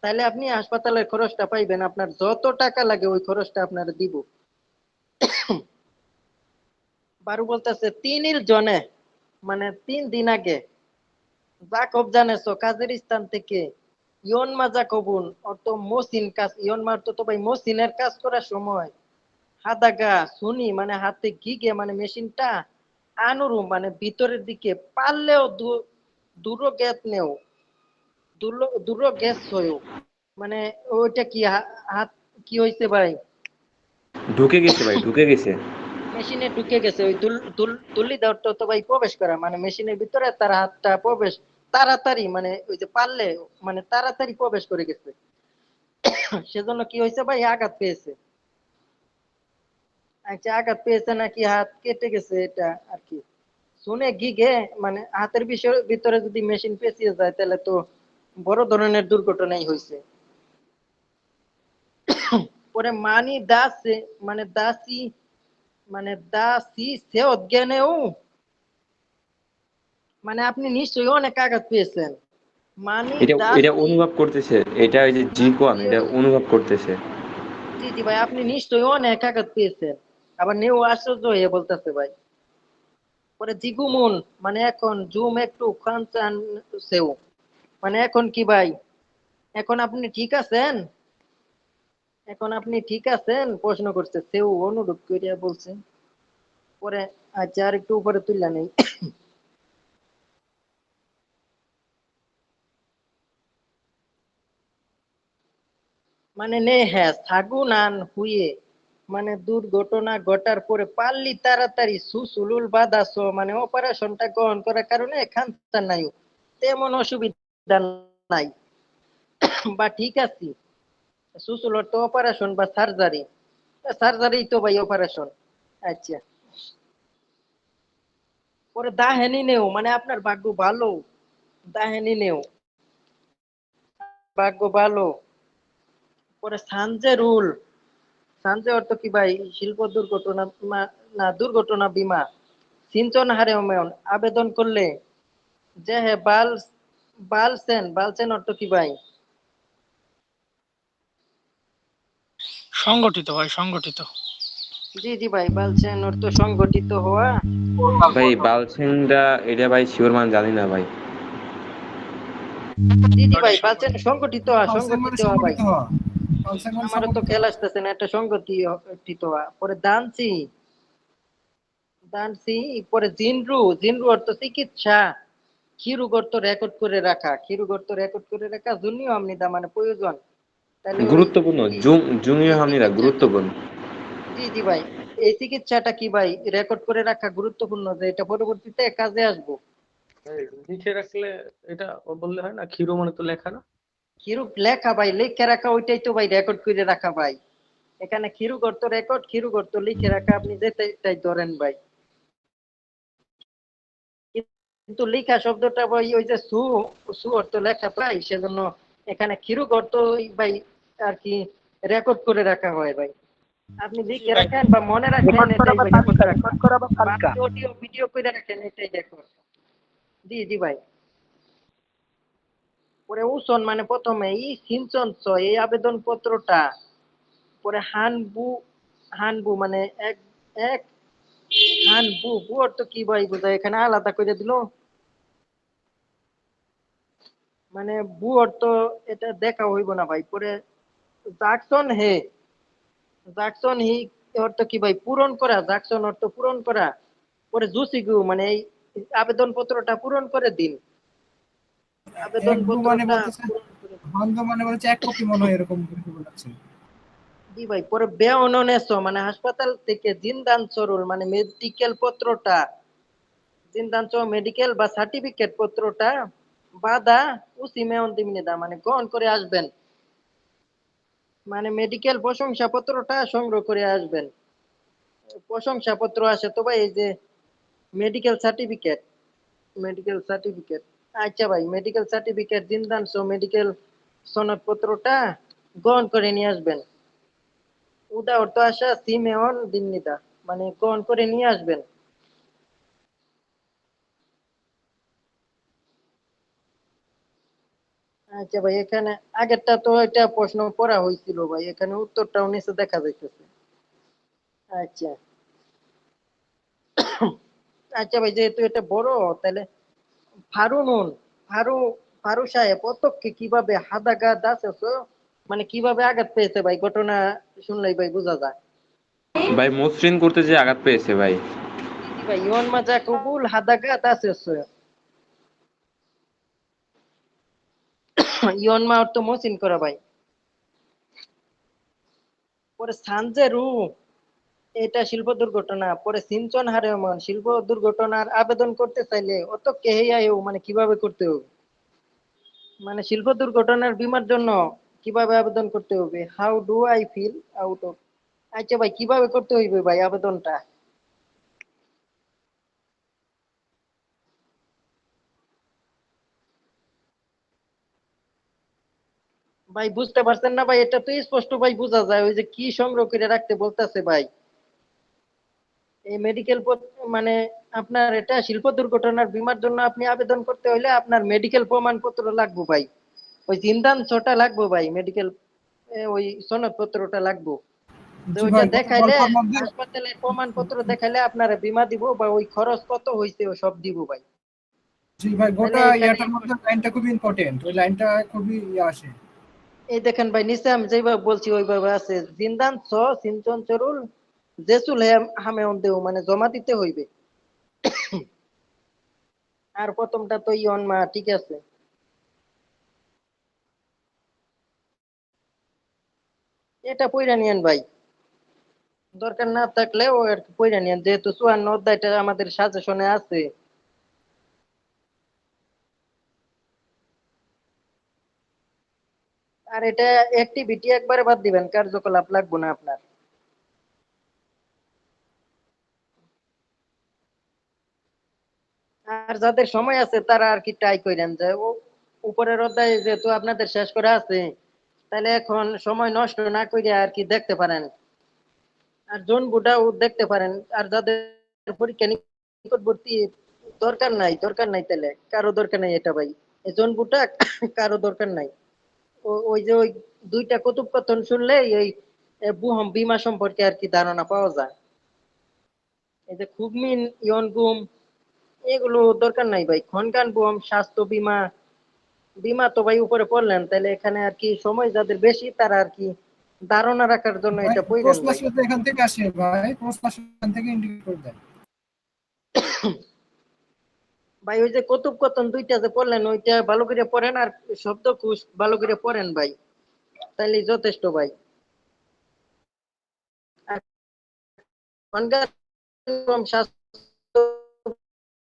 Speaker 1: তাহলে আপনি হাসপাতালের খরচটা পাইবেন। আপনার যত টাকা লাগে ওই খরচটা আপনার দিব। বারু বলতেছে 3 জনে মানে 3 দিন আগে জাকব জানেছো কাজের স্থান থেকে ইয়নমা জাকবুন অর্থ মসিন কাজ, ইয়নমার তো ভাই মসিনের কাজ করার সময় হাদাগা শুনি মানে হাতে গিগে মানে মেশিনটা আনুরু মানে ভিতরের দিকে পারলেও দূর গ্যাস নেও দূর গ্যাস হয়েও মানে ওইটা কি হাত কি হয়েছে ভাই?
Speaker 9: ঢুকে গেছে ভাই, ঢুকে গেছে।
Speaker 1: মেশিনে ঢুকে গেছে। ওই তুলি দেওয়াটা তো ভাই প্রবেশ করা মানে মেশিনের ভিতরে তার হাতটা প্রবেশ তাড়াতাড়ি মানে ওই যে পারলে মানে তাড়াতাড়ি প্রবেশ করে গেছে। সেজন্য কি হয়েছে ভাই? আঘাত পেয়েছে। আচ্ছা আঘাত পেয়েছে নাকি হাত কেটে গেছে এটা আর কি শুনে গিগে মানে হাতের বিষয় ভিতরে যদি মেশিন পেঁচিয়ে যায় তাহলে তো বড় ধরনের দুর্ঘটনাই হয়েছে। পরে মানি দাসে মানে দাসী মানে দাসী সে অজ্ঞানেও মানে আপনি নিশ্চয়ই অনেক আঘাত পেয়েছেন। মানি
Speaker 9: এটা এটা
Speaker 1: দাসী
Speaker 9: অনুভব করতেছে, এটা ওই যে জি কোয়ান এটা অনুভব করতেছে।
Speaker 1: জি জি ভাই আপনি নিশ্চয়ই অনেক আঘাত পেয়েছেন। আবার নিউ আশ্চর্য হয়ে বলতেছে ভাই। পরে জিগুমুন মানে এখন জুম একটু খানচান সেও মানে এখন কি ভাই, এখন আপনি ঠিক আছেন? এখন আপনি ঠিক আছেন প্রশ্ন করছে সেও অনুরোধ করিয়া বলছে। পরে আচ্ছা আর একটু উপরে তুললা নেই। মানে নে হ্যাঁ সাগুনান হুয়ে মানে দুর্ঘটনা ঘটার পরে পারলি তাড়াতাড়ি সুসুলুল বাদাসো মানে অপারেশনটা গ্রহণ করার কারণে খানসান নাই তেমন অসুবিধা নাই বা ঠিক আছে। সুসুলোর তো অপারেশন বা সার্জারি, সার্জারি তো ভাই অপারেশন। আচ্ছা, পরে দাহেনি নেও, মানে আপনার ভাগ্য ভালো, দাহেনি নেও, ভাগ্য ভালো। পরে সানজে রুল, সানজে অর্থ কি ভাই? শিল্প দুর্ঘটনা না দুর্ঘটনা বীমা সিঞ্চন হারে উন্নয়ন আবেদন করলে যে হে বালসেন, বালসেন অর্থ কি ভাই?
Speaker 8: সংগঠিত ভাই, সংগঠিত।
Speaker 1: জি জি ভাই, বালসেন অর্থ সংগঠিত হওয়া।
Speaker 9: ভাই বালছিংটা এটা ভাই শিওর মান জানি না ভাই।
Speaker 1: জি জি ভাই, বালসেন সংগঠিত হওয়া,
Speaker 5: পালসেন মানে
Speaker 1: সংগঠিত হওয়া ভাই।
Speaker 5: সংগঠিত হওয়া, পালসেন মানে
Speaker 1: আমারও তো
Speaker 5: সংগঠিত
Speaker 1: খেয়াল
Speaker 5: হওয়া।
Speaker 1: আসতেছে না, একটা সংগঠিত হওয়া। পরে দানসি, দানসি। পরে জিনরু, জিনরু অর্থ চিকিৎসা। খিরুগ অর্থ রেকর্ড করে রাখা, খিরুগ অর্থ রেকর্ড করে রাখা। জুনিও আমনিদা মানে প্রয়োজন। তাহলে ওই
Speaker 9: গুরুত্বপূর্ণ, জুনিয়র
Speaker 1: এই
Speaker 9: হামনিরা
Speaker 1: চিকিৎসাটা,
Speaker 9: গুরুত্বপূর্ণ।
Speaker 1: জি জি ভাই, এই চিকিৎসাটা কি ভাই রেকর্ড করে রাখা গুরুত্বপূর্ণ, যে এটা পরবর্তীতে কাজে আসবো।
Speaker 6: এই লিখে রাখলে এটা বললে হয় না? ক্ষীর মানে তো লেখা না?
Speaker 1: খিরুগ লেখা ভাই, লিখে রাখা, ওইটাই তো ভাই রেকর্ড করে রাখা ভাই। এখানে খিরুগ অর্থ রেকর্ড, খিরুগ অর্থ লিখে রাখা, আপনি যেটাই ধরেন ভাই। কিন্তু লেখা শব্দটা ভাই ওই যে সু, সু অর্থ লেখা পাই, সেজন্য এখানে খিরুগ অর্থ ভাই আর কি রেকর্ড করে রাখা হয় ভাই। আপনি লিখে রাখেন বা মনে রাখেন,
Speaker 7: রেকর্ড করা
Speaker 1: এটাই
Speaker 7: বা
Speaker 1: ভাই রেকর্ড
Speaker 7: তালিকা,
Speaker 1: রাখা।
Speaker 7: রেকর্ড করা বা
Speaker 1: বা
Speaker 7: তালিকা।
Speaker 1: আপনি অডিও ভিডিও করে রাখেন, এটাই রেকর্ড। জি জি ভাই। পরে উসন মানে প্রথমে ই সিনচন এই আবেদন পত্রটা। পরে হানবু, হানবু মানে এক, এক হানবু, বু অর্থ কি ভাই বোঝায়? এখানে আলাদা করে দিল, মানে বু অর্থ এটা দেখা হইব না ভাই। পরে জাকসন হে, জাকসন হি অর্থ কি ভাই? পূরণ করা, জাকসন অর্থ পূরণ করা। পরে জুসিগু মানে এই আবেদন পত্রটা পূরণ করে দিন, আবেদন
Speaker 5: এক গু মানে
Speaker 1: পত্রটা
Speaker 5: বলতেছে,
Speaker 1: পূরণ করে দিন।
Speaker 5: হান্দ মানে বলছে এক কপি মনে হয়, এরকম কিছু বলেছে।
Speaker 1: জি ভাই। পরে বেঅননেস মানে হাসপাতাল থেকে জিনদান সরুল মানে মেডিকেল পত্রটা, জিনদান মেডিকেল বা সার্টিফিকেট পত্রটা বাদা উসি মেয়ন দিমিনেদা মানে গ্রহণ করে আসবেন, মানে মেডিকেল প্রশংসাপত্রটা সংগ্রহ করে আসবেন। প্রশংসাপত্র আসে তো ভাই, এই যে মেডিকেল সার্টিফিকেট, মেডিকেল সার্টিফিকেট। আচ্ছা ভাই, মেডিকেল সার্টিফিকেট জিনদান মেডিকেল সনদপত্রটা গ্রহণ করে নিয়ে আসবেন। উদা অর্থ আসা সিমেয়ন দিননিদা মানে গ্রহণ করে নিয়ে আসবেন। আচ্ছা ভাই, এখানে আগেরটা তো এটা প্রশ্ন করা হয়েছিল ভাই, এখানে উত্তরটাও নিচে দেখা যাইতেছে। আচ্ছা, আচ্ছা ভাই, যেহেতু এটা বড়, তাহলে ফারুনুন, ফারু, ফারু সাহেব প্রত্যক্ষে কিভাবে হাদাগাদ আছে মানে কিভাবে আঘাত পেয়েছে ভাই? ঘটনা শুনলেই ভাই বোঝা যায়।
Speaker 9: ভাই মসৃণ করতে যে আঘাত পেয়েছে ভাই।
Speaker 1: জি জি ভাই, ইয়ন মাজা কবুল হাদাগাদ আছে, ইয়ন মা অর্থ মসৃণ করা ভাই। পরে সানজেরু, এটা শিল্প দুর্ঘটনা। পরে সিনচন হারেমন শিল্প দুর্ঘটনার আবেদন করতে চাইলে অত কেহেয়াও মানে কিভাবে করতে হবে? মানে শিল্প দুর্ঘটনার বীমার জন্য কিভাবে আবেদন করতে হবে? How do I fill out of. আচ্ছা ভাই, কিভাবে করতে হইবে ভাই আবেদনটা? ভাই বুঝতে পারছেন না ভাই? এটা তো স্পষ্ট ভাই বোঝা যায়, ওই যে কি সংগ্রহ করে রাখতে বলতেছে ভাই। এই মেডিকেল মানে আপনার এটা শিল্প দুর্ঘটনার বীমার জন্য আপনি আবেদন করতে হইলে আপনার মেডিকেল প্রমাণপত্র লাগবে ভাই। ওই জিন্দান ছোটা লাগবে ভাই, মেডিকেল ওই সনদপত্রটা লাগবে। যে
Speaker 5: জি
Speaker 1: ওইটা
Speaker 5: ভাই,
Speaker 1: দেখাইলে,
Speaker 5: গল্পের মধ্যে
Speaker 1: হাসপাতালের প্রমাণপত্র দেখাইলে আপনারা বীমা দিব বা ওই খরচ কত হয়েছে ও সব দিব ভাই।
Speaker 5: জি ভাই,
Speaker 1: তাহলে
Speaker 5: গোটা
Speaker 1: এখানে
Speaker 5: ইয়াটার মধ্যে লাইনটা খুবই ইম্পর্টেন্ট, ওই লাইনটা খুবই আসে।
Speaker 1: এই দেখেন ভাই, নিচে আমি যেভাবে বলছি ওইভাবে আছে। জিন্দান সিনচন চরুল জেসুল হামে দেও মানে জমা দিতে হইবে। আর প্রথমটা তো ইয়ন মা, ঠিক আছে। এটা পইরা নিয়েন ভাই, দরকার না থাকলেও আর কি পইরা নিয়েন, যেহেতু 54 অধ্যায়টা আমাদের সাজেশনে আছে। আর এটা অ্যাক্টিভিটি একবারে বাদ দিবেন, কার্যকলাপ লাগবে না আপনার। আর যাদের সময় আছে তারা আর কি ট্রাই করেন যে উপরের অধ্যায় যেহেতু আপনাদের শেষ করে আছে, তাহলে এখন সময় নষ্ট না করে আর কি দেখতে পারেন, আর জোন বুটাও দেখতে পারেন। আর যাদের পরীক্ষা নিকটবর্তী দরকার নাই তাহলে কারো দরকার নাই এটা ভাই, এই জোন বুটা কারো দরকার নাই। ওই যে ওই দুইটা কথোপকথন শুনলে এই বুহম বীমা সম্পর্কে আর কি ধারণা পাওয়া যায়। এই যে খুবমিন ইয়ন গুম এগুলো দরকার নাই ভাই। খনকান বুহম স্বাস্থ্য বীমা বীমা তো ভাই উপরে পড়লেন, তাহলে এখানে আর কি সময় যাদের বেশি তারা আর কি ধারণা রাখার জন্য
Speaker 5: ভাই
Speaker 1: এটা পড়েন
Speaker 5: প্রশ্ন
Speaker 1: ভাই।
Speaker 5: আসলে তো এখান থেকে আসে ভাই, প্রশ্ন আসলে এখান থেকে ইন্ডিকেট করে দেয়।
Speaker 1: ভাই ওই যে কথোপকথন দুইটা যে পড়লেন ওইটা ভালো করে পড়েন, আর শব্দকোষ ভালো করে পড়েন ভাই, তাইলে যথেষ্ট ভাই। আর খনকান বুহম স্বাস্থ্য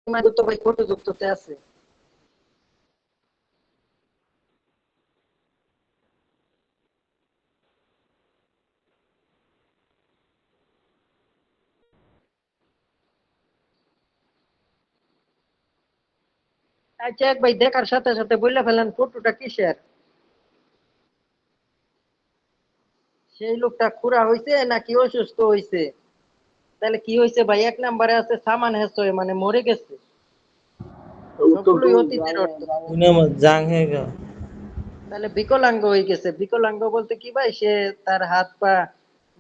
Speaker 1: বীমা তো ভাই ফটোযুক্ততে আছে। আচ্ছা এক ভাই দেখার সাথে সাথে বলে ফেলেন ফটোটা কিসের, সেই লোকটা খুড়া হইছে নাকি অসুস্থ হইছে। তাহলে কি হইছে ভাই, এক নম্বরে আছে সামান হেসয় মানে মরে গেছে, সবগুলোই অতীতের অর্থ। তাহলে বিকলাঙ্গ হয়ে গেছে, বিকলাঙ্গ বলতে কি ভাই, সে তার হাত পা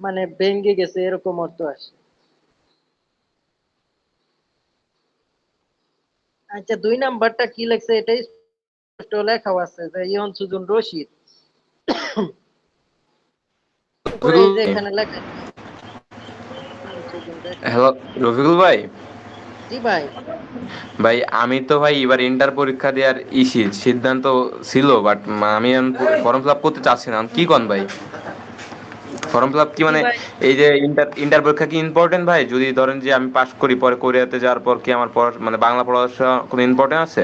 Speaker 1: মানে ভেঙে গেছে এরকম অর্থ আসে। আচ্ছা 2 নাম্বারটা কি লেখছে এটাই স্পষ্ট লেখা আছে যে ইয়ন সুজন রশিদ, উপরে এই যে এখানে লেখা আছে ইয়ন সুজন রশিদ।
Speaker 9: হ্যালো রফিকুল ভাই।
Speaker 1: জি ভাই।
Speaker 9: ভাই আমি তো ভাই এবার ইন্টার পরীক্ষা দেওয়ার সিদ্ধান্ত ছিল, বাট আমি ফর্ম ফিল আপ করতে চাচ্ছি না, কি কন ভাই? ফর্ম ফিল আপ কি
Speaker 1: জি
Speaker 9: মানে
Speaker 1: ভাই।
Speaker 9: এই যে ইন্টার পরীক্ষা কি ইম্পর্টেন্ট ভাই? যদি ধরেন যে আমি পাস করি পরে কোরিয়াতে যাওয়ার পর কি আমার মানে বাংলা পড়াশোনা কোনো ইম্পর্টেন্ট আছে?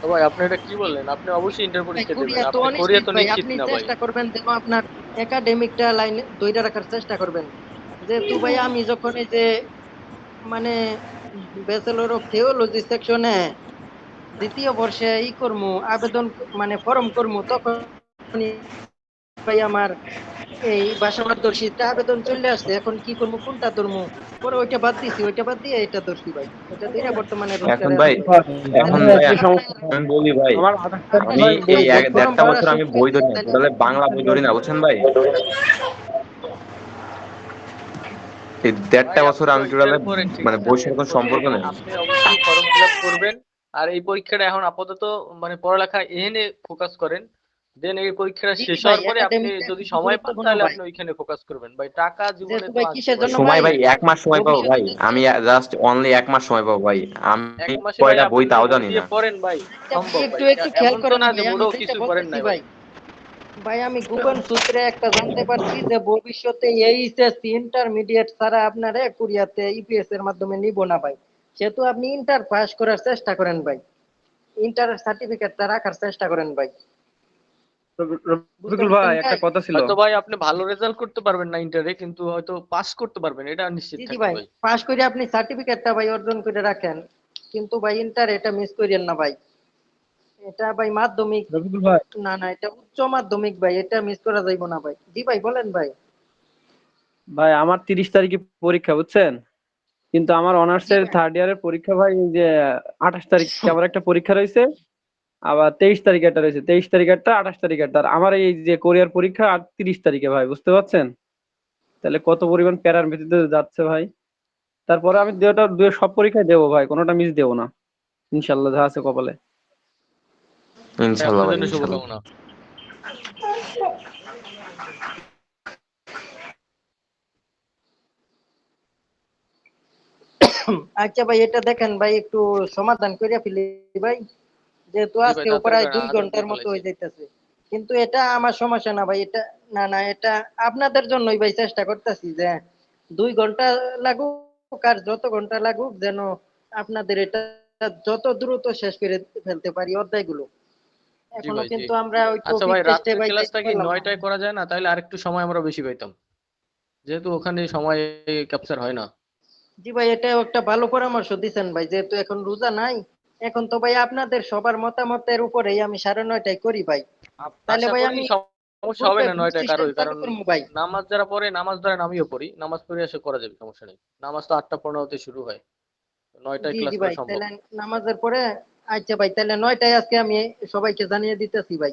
Speaker 6: তো ভাই আপনি এটা কি বললেন? আপনি অবশ্যই ইন্টার
Speaker 1: ভাই
Speaker 6: পরীক্ষা দেবেন,
Speaker 1: কোরিয়া তো
Speaker 6: আপনি কোরিয়া
Speaker 1: অনিশ্চিত
Speaker 6: তো
Speaker 1: ভাই,
Speaker 6: নিশ্চিত
Speaker 1: আপনি
Speaker 6: না ভাই।
Speaker 1: চেষ্টা করবেন যেন আপনার একাডেমিকটা লাইনে ধরে রাখার চেষ্টা করবেন। যেহেতু ভাই আমি যখন এই যে মানে ব্যাচেলর অফ থিওলজি সেকশনে দ্বিতীয় বর্ষে করমু আবেদন মানে ফর্ম করমু, তখন ভাই আমার এই ভাষা মার্গদর্শীটা আবেদন চলে আসছে। এখন কি করবো, কোনটা ধরমু, পরে ওইটা বাদ দিছি, ওইটা বাদ দিয়ে এটা ধরছি ভাই, এটা দিয়ে বর্তমানে
Speaker 9: এখন
Speaker 1: রোস্টারে
Speaker 9: ভাই
Speaker 1: আছি ভাই।
Speaker 9: এখন
Speaker 1: তাহলে
Speaker 9: ভাই
Speaker 1: আপনার
Speaker 9: আমি বলি ভাই,
Speaker 8: আমার আধার
Speaker 1: আর
Speaker 8: কার্ডটা
Speaker 9: আমি
Speaker 8: ভাই
Speaker 1: ভাই
Speaker 9: এই
Speaker 1: ফর্ম
Speaker 9: দেড়টা
Speaker 1: ভরা
Speaker 9: বছর আমি
Speaker 1: শুরু
Speaker 9: বই
Speaker 1: করছি
Speaker 9: ধরি না,
Speaker 1: তাহলে
Speaker 9: টোটালে বাংলা বই ধরি না, বুঝছেন ভাই? এই
Speaker 6: ভাই
Speaker 9: দেড়টা
Speaker 6: আপনি
Speaker 9: বছর
Speaker 6: তো
Speaker 9: আমি টোটালে
Speaker 6: ইন্টার পরে ঠিক
Speaker 9: মানে
Speaker 6: আছে,
Speaker 9: বইয়ের
Speaker 6: আমি
Speaker 9: সাথে
Speaker 6: একটা
Speaker 9: কোনো
Speaker 6: কথা
Speaker 9: সম্পর্ক
Speaker 6: বলি,
Speaker 9: নেই।
Speaker 6: আপনি অবশ্যই ফর্ম ফিল আপ করবেন। আর এই পরীক্ষাটা এখন আপাতত মানে পড়ালেখা এখানে ফোকাস করেন। দেন এই পরীক্ষাটা
Speaker 1: জি
Speaker 6: শেষ
Speaker 1: ভাই,
Speaker 6: হওয়ার পরে আপনি
Speaker 1: একাডেমিকটা
Speaker 6: যদি
Speaker 1: খুবই
Speaker 6: সময় পান
Speaker 1: গুরুত্বপূর্ণ
Speaker 6: তাহলে
Speaker 1: ভাই।
Speaker 6: আপনি ওইখানে ফোকাস করবেন ভাই, টাকা জীবনে
Speaker 1: যেহেতু
Speaker 6: তো
Speaker 1: ভাই
Speaker 6: আসবে
Speaker 1: কিসের
Speaker 6: ভাই,
Speaker 1: জন্য
Speaker 9: সময়
Speaker 1: ভাই,
Speaker 9: ভাই 1 মাস সময় পাবো
Speaker 1: ভবিষ্যতে
Speaker 9: ভাই,
Speaker 1: যাতে
Speaker 9: আমি জাস্ট অনলি 1 মাস সময় পাবো ভাই, আমি
Speaker 6: এক মাসে ভাই
Speaker 9: কয়টা
Speaker 6: আপনি
Speaker 9: বই
Speaker 6: যদি
Speaker 9: তাও
Speaker 6: মন
Speaker 9: জানি
Speaker 6: দিয়ে
Speaker 9: না।
Speaker 6: পড়েন ভাই
Speaker 1: আচ্ছা ভাই
Speaker 6: সম্ভব
Speaker 1: একটু
Speaker 6: ভাই,
Speaker 1: একটু খেয়াল
Speaker 6: এমন তো
Speaker 1: করেন
Speaker 6: না যে
Speaker 1: ভাই, আমি
Speaker 6: মোটেও
Speaker 1: যেটা
Speaker 6: কিছুই পড়েন
Speaker 1: বলতেছি
Speaker 6: নাই ভাই।
Speaker 1: ভাই, ভাই আমি গোপন সূত্রে একটা জানতে পারছি যে ভবিষ্যতে এইচএসসি ইন্টারমিডিয়েট ছাড়া আপনারে কোরিয়াতে ইপিএস এর মাধ্যমে নিব না ভাই। সেহেতু আপনি ইন্টার পাস করার চেষ্টা করেন ভাই, ইন্টার সার্টিফিকেটটা রাখার চেষ্টা করেন ভাই। বুঝতে
Speaker 8: রফিকুল
Speaker 1: পারছেন
Speaker 8: ভাই একটা
Speaker 1: ভাই?
Speaker 8: কথা ছিল।
Speaker 6: হয়তো ভাই আপনি ভালো রেজাল্ট করতে পারবেন না ইন্টারে, কিন্তু হয়তো পাস করতে পারবেন, এটা নিশ্চিত
Speaker 1: জি জি
Speaker 6: থাকেন
Speaker 1: ভাই,
Speaker 6: ভাই।
Speaker 1: পাস করে আপনি সার্টিফিকেটটা ভাই অর্জন করে রাখেন, কিন্তু ভাই ইন্টার এটা মিস করিয়েন না ভাই। এটা ভাই মাধ্যমিক,
Speaker 8: রফিকুল ভাই
Speaker 1: না না এটা উচ্চ মাধ্যমিক ভাই, এটা মিস করা যাইব না ভাই। জি ভাই বলেন ভাই।
Speaker 8: ভাই আমার 30 তারিখে পরীক্ষা বুঝছেন, কিন্তু আমার অনার্স
Speaker 1: জি
Speaker 8: এর
Speaker 1: ভাই।
Speaker 8: থার্ড ইয়ারের পরীক্ষা ভাই এই যে 28 তারিখে আমার একটা পরীক্ষা রয়েছে, আবার 23 তারিখে একটা রয়েছে, 23 তারিখে একটা, 28 তারিখে একটা, আর আমার এই যে কোরিয়ার পরীক্ষা 30 তারিখে ভাই, বুঝতে পারছেন? তাহলে কত পরিমাণ প্যারার ভিত্তিতে যাচ্ছে ভাই। তারপরে আমি দুটো সব পরীক্ষায় দেবো ভাই, কোনোটা মিস দেবো না ইনশাল্লাহ, যা আছে কপালে।
Speaker 6: ভাই
Speaker 9: ইনশাল্লাহ
Speaker 6: আপনার
Speaker 9: ভাই,
Speaker 6: জন্য
Speaker 9: ইনশাল্লাহ।
Speaker 6: শুভকামনা।
Speaker 1: আচ্ছা ভাই এটা দেখেন ভাই, একটু সমাধান করে ফেলি ভাই, যেহেতু
Speaker 6: জি ভাই
Speaker 1: আজকেও
Speaker 6: তাড়াতাড়ি
Speaker 1: প্রায়
Speaker 6: করেন,
Speaker 1: 2 ঘন্টার
Speaker 6: দিয়ে
Speaker 1: মতো
Speaker 6: ফেলাইছি।
Speaker 1: হয়ে যাইতেছে। কিন্তু এটা আমার সমস্যা না ভাই, এটা না না এটা আপনাদের জন্যই ভাই, চেষ্টা করতেছি যে 2 ঘন্টা লাগুক আর যত ঘন্টা লাগুক যেন আপনাদের এটা যত দ্রুত শেষ করে ফেলতে পারি অধ্যায়গুলো। এখনো
Speaker 6: ভাই জি।
Speaker 1: কিন্তু আমরা ওই
Speaker 6: আচ্ছা
Speaker 1: টপিক
Speaker 6: ভাই,
Speaker 1: টেস্টে
Speaker 6: রাত্রের
Speaker 1: ভাই
Speaker 6: ক্লাসটা
Speaker 1: যাইতে
Speaker 6: কি
Speaker 1: পারলাম না।
Speaker 6: 9টায় করা যায় না? তাহলে আরেকটু সময় আমরা বেশি পাইতাম, যেহেতু ওখানে সময় ক্যাপচার হয় না।
Speaker 1: জি ভাই, এটাও একটা ভালো পরামর্শ দিছেন ভাই, যেহেতু এখন রোজা নাই। এখন তো ভাই আপনাদের সবার মতামতের উপরেই আমি 9:30টায় করি ভাই। তাহলে
Speaker 6: আশা
Speaker 1: ভাই
Speaker 6: করি
Speaker 1: আমি
Speaker 6: সমস্যা হবে
Speaker 1: গ্রুপে
Speaker 6: না
Speaker 1: গ্রুপ
Speaker 6: 9টায়
Speaker 1: সিস্টেম
Speaker 6: কারোই,
Speaker 1: চালু
Speaker 6: কারণ
Speaker 1: করবো ভাই।
Speaker 6: নামাজ যারা পড়ে, নামাজ ধরেন আমিও পড়ি, নামাজ পড়ে এসে করা যাবে, সমস্যা নেই। নামাজ তো 8টা 15-তে শুরু হয়, 9টায়
Speaker 1: জি
Speaker 6: ক্লাস
Speaker 1: জি
Speaker 6: করা
Speaker 1: ভাই,
Speaker 6: সম্ভব।
Speaker 1: তাহলে নামাজের পরে, আচ্ছা ভাই, তাহলে 9টায় আজকে আমি সবাইকে জানিয়ে দিতেছি ভাই।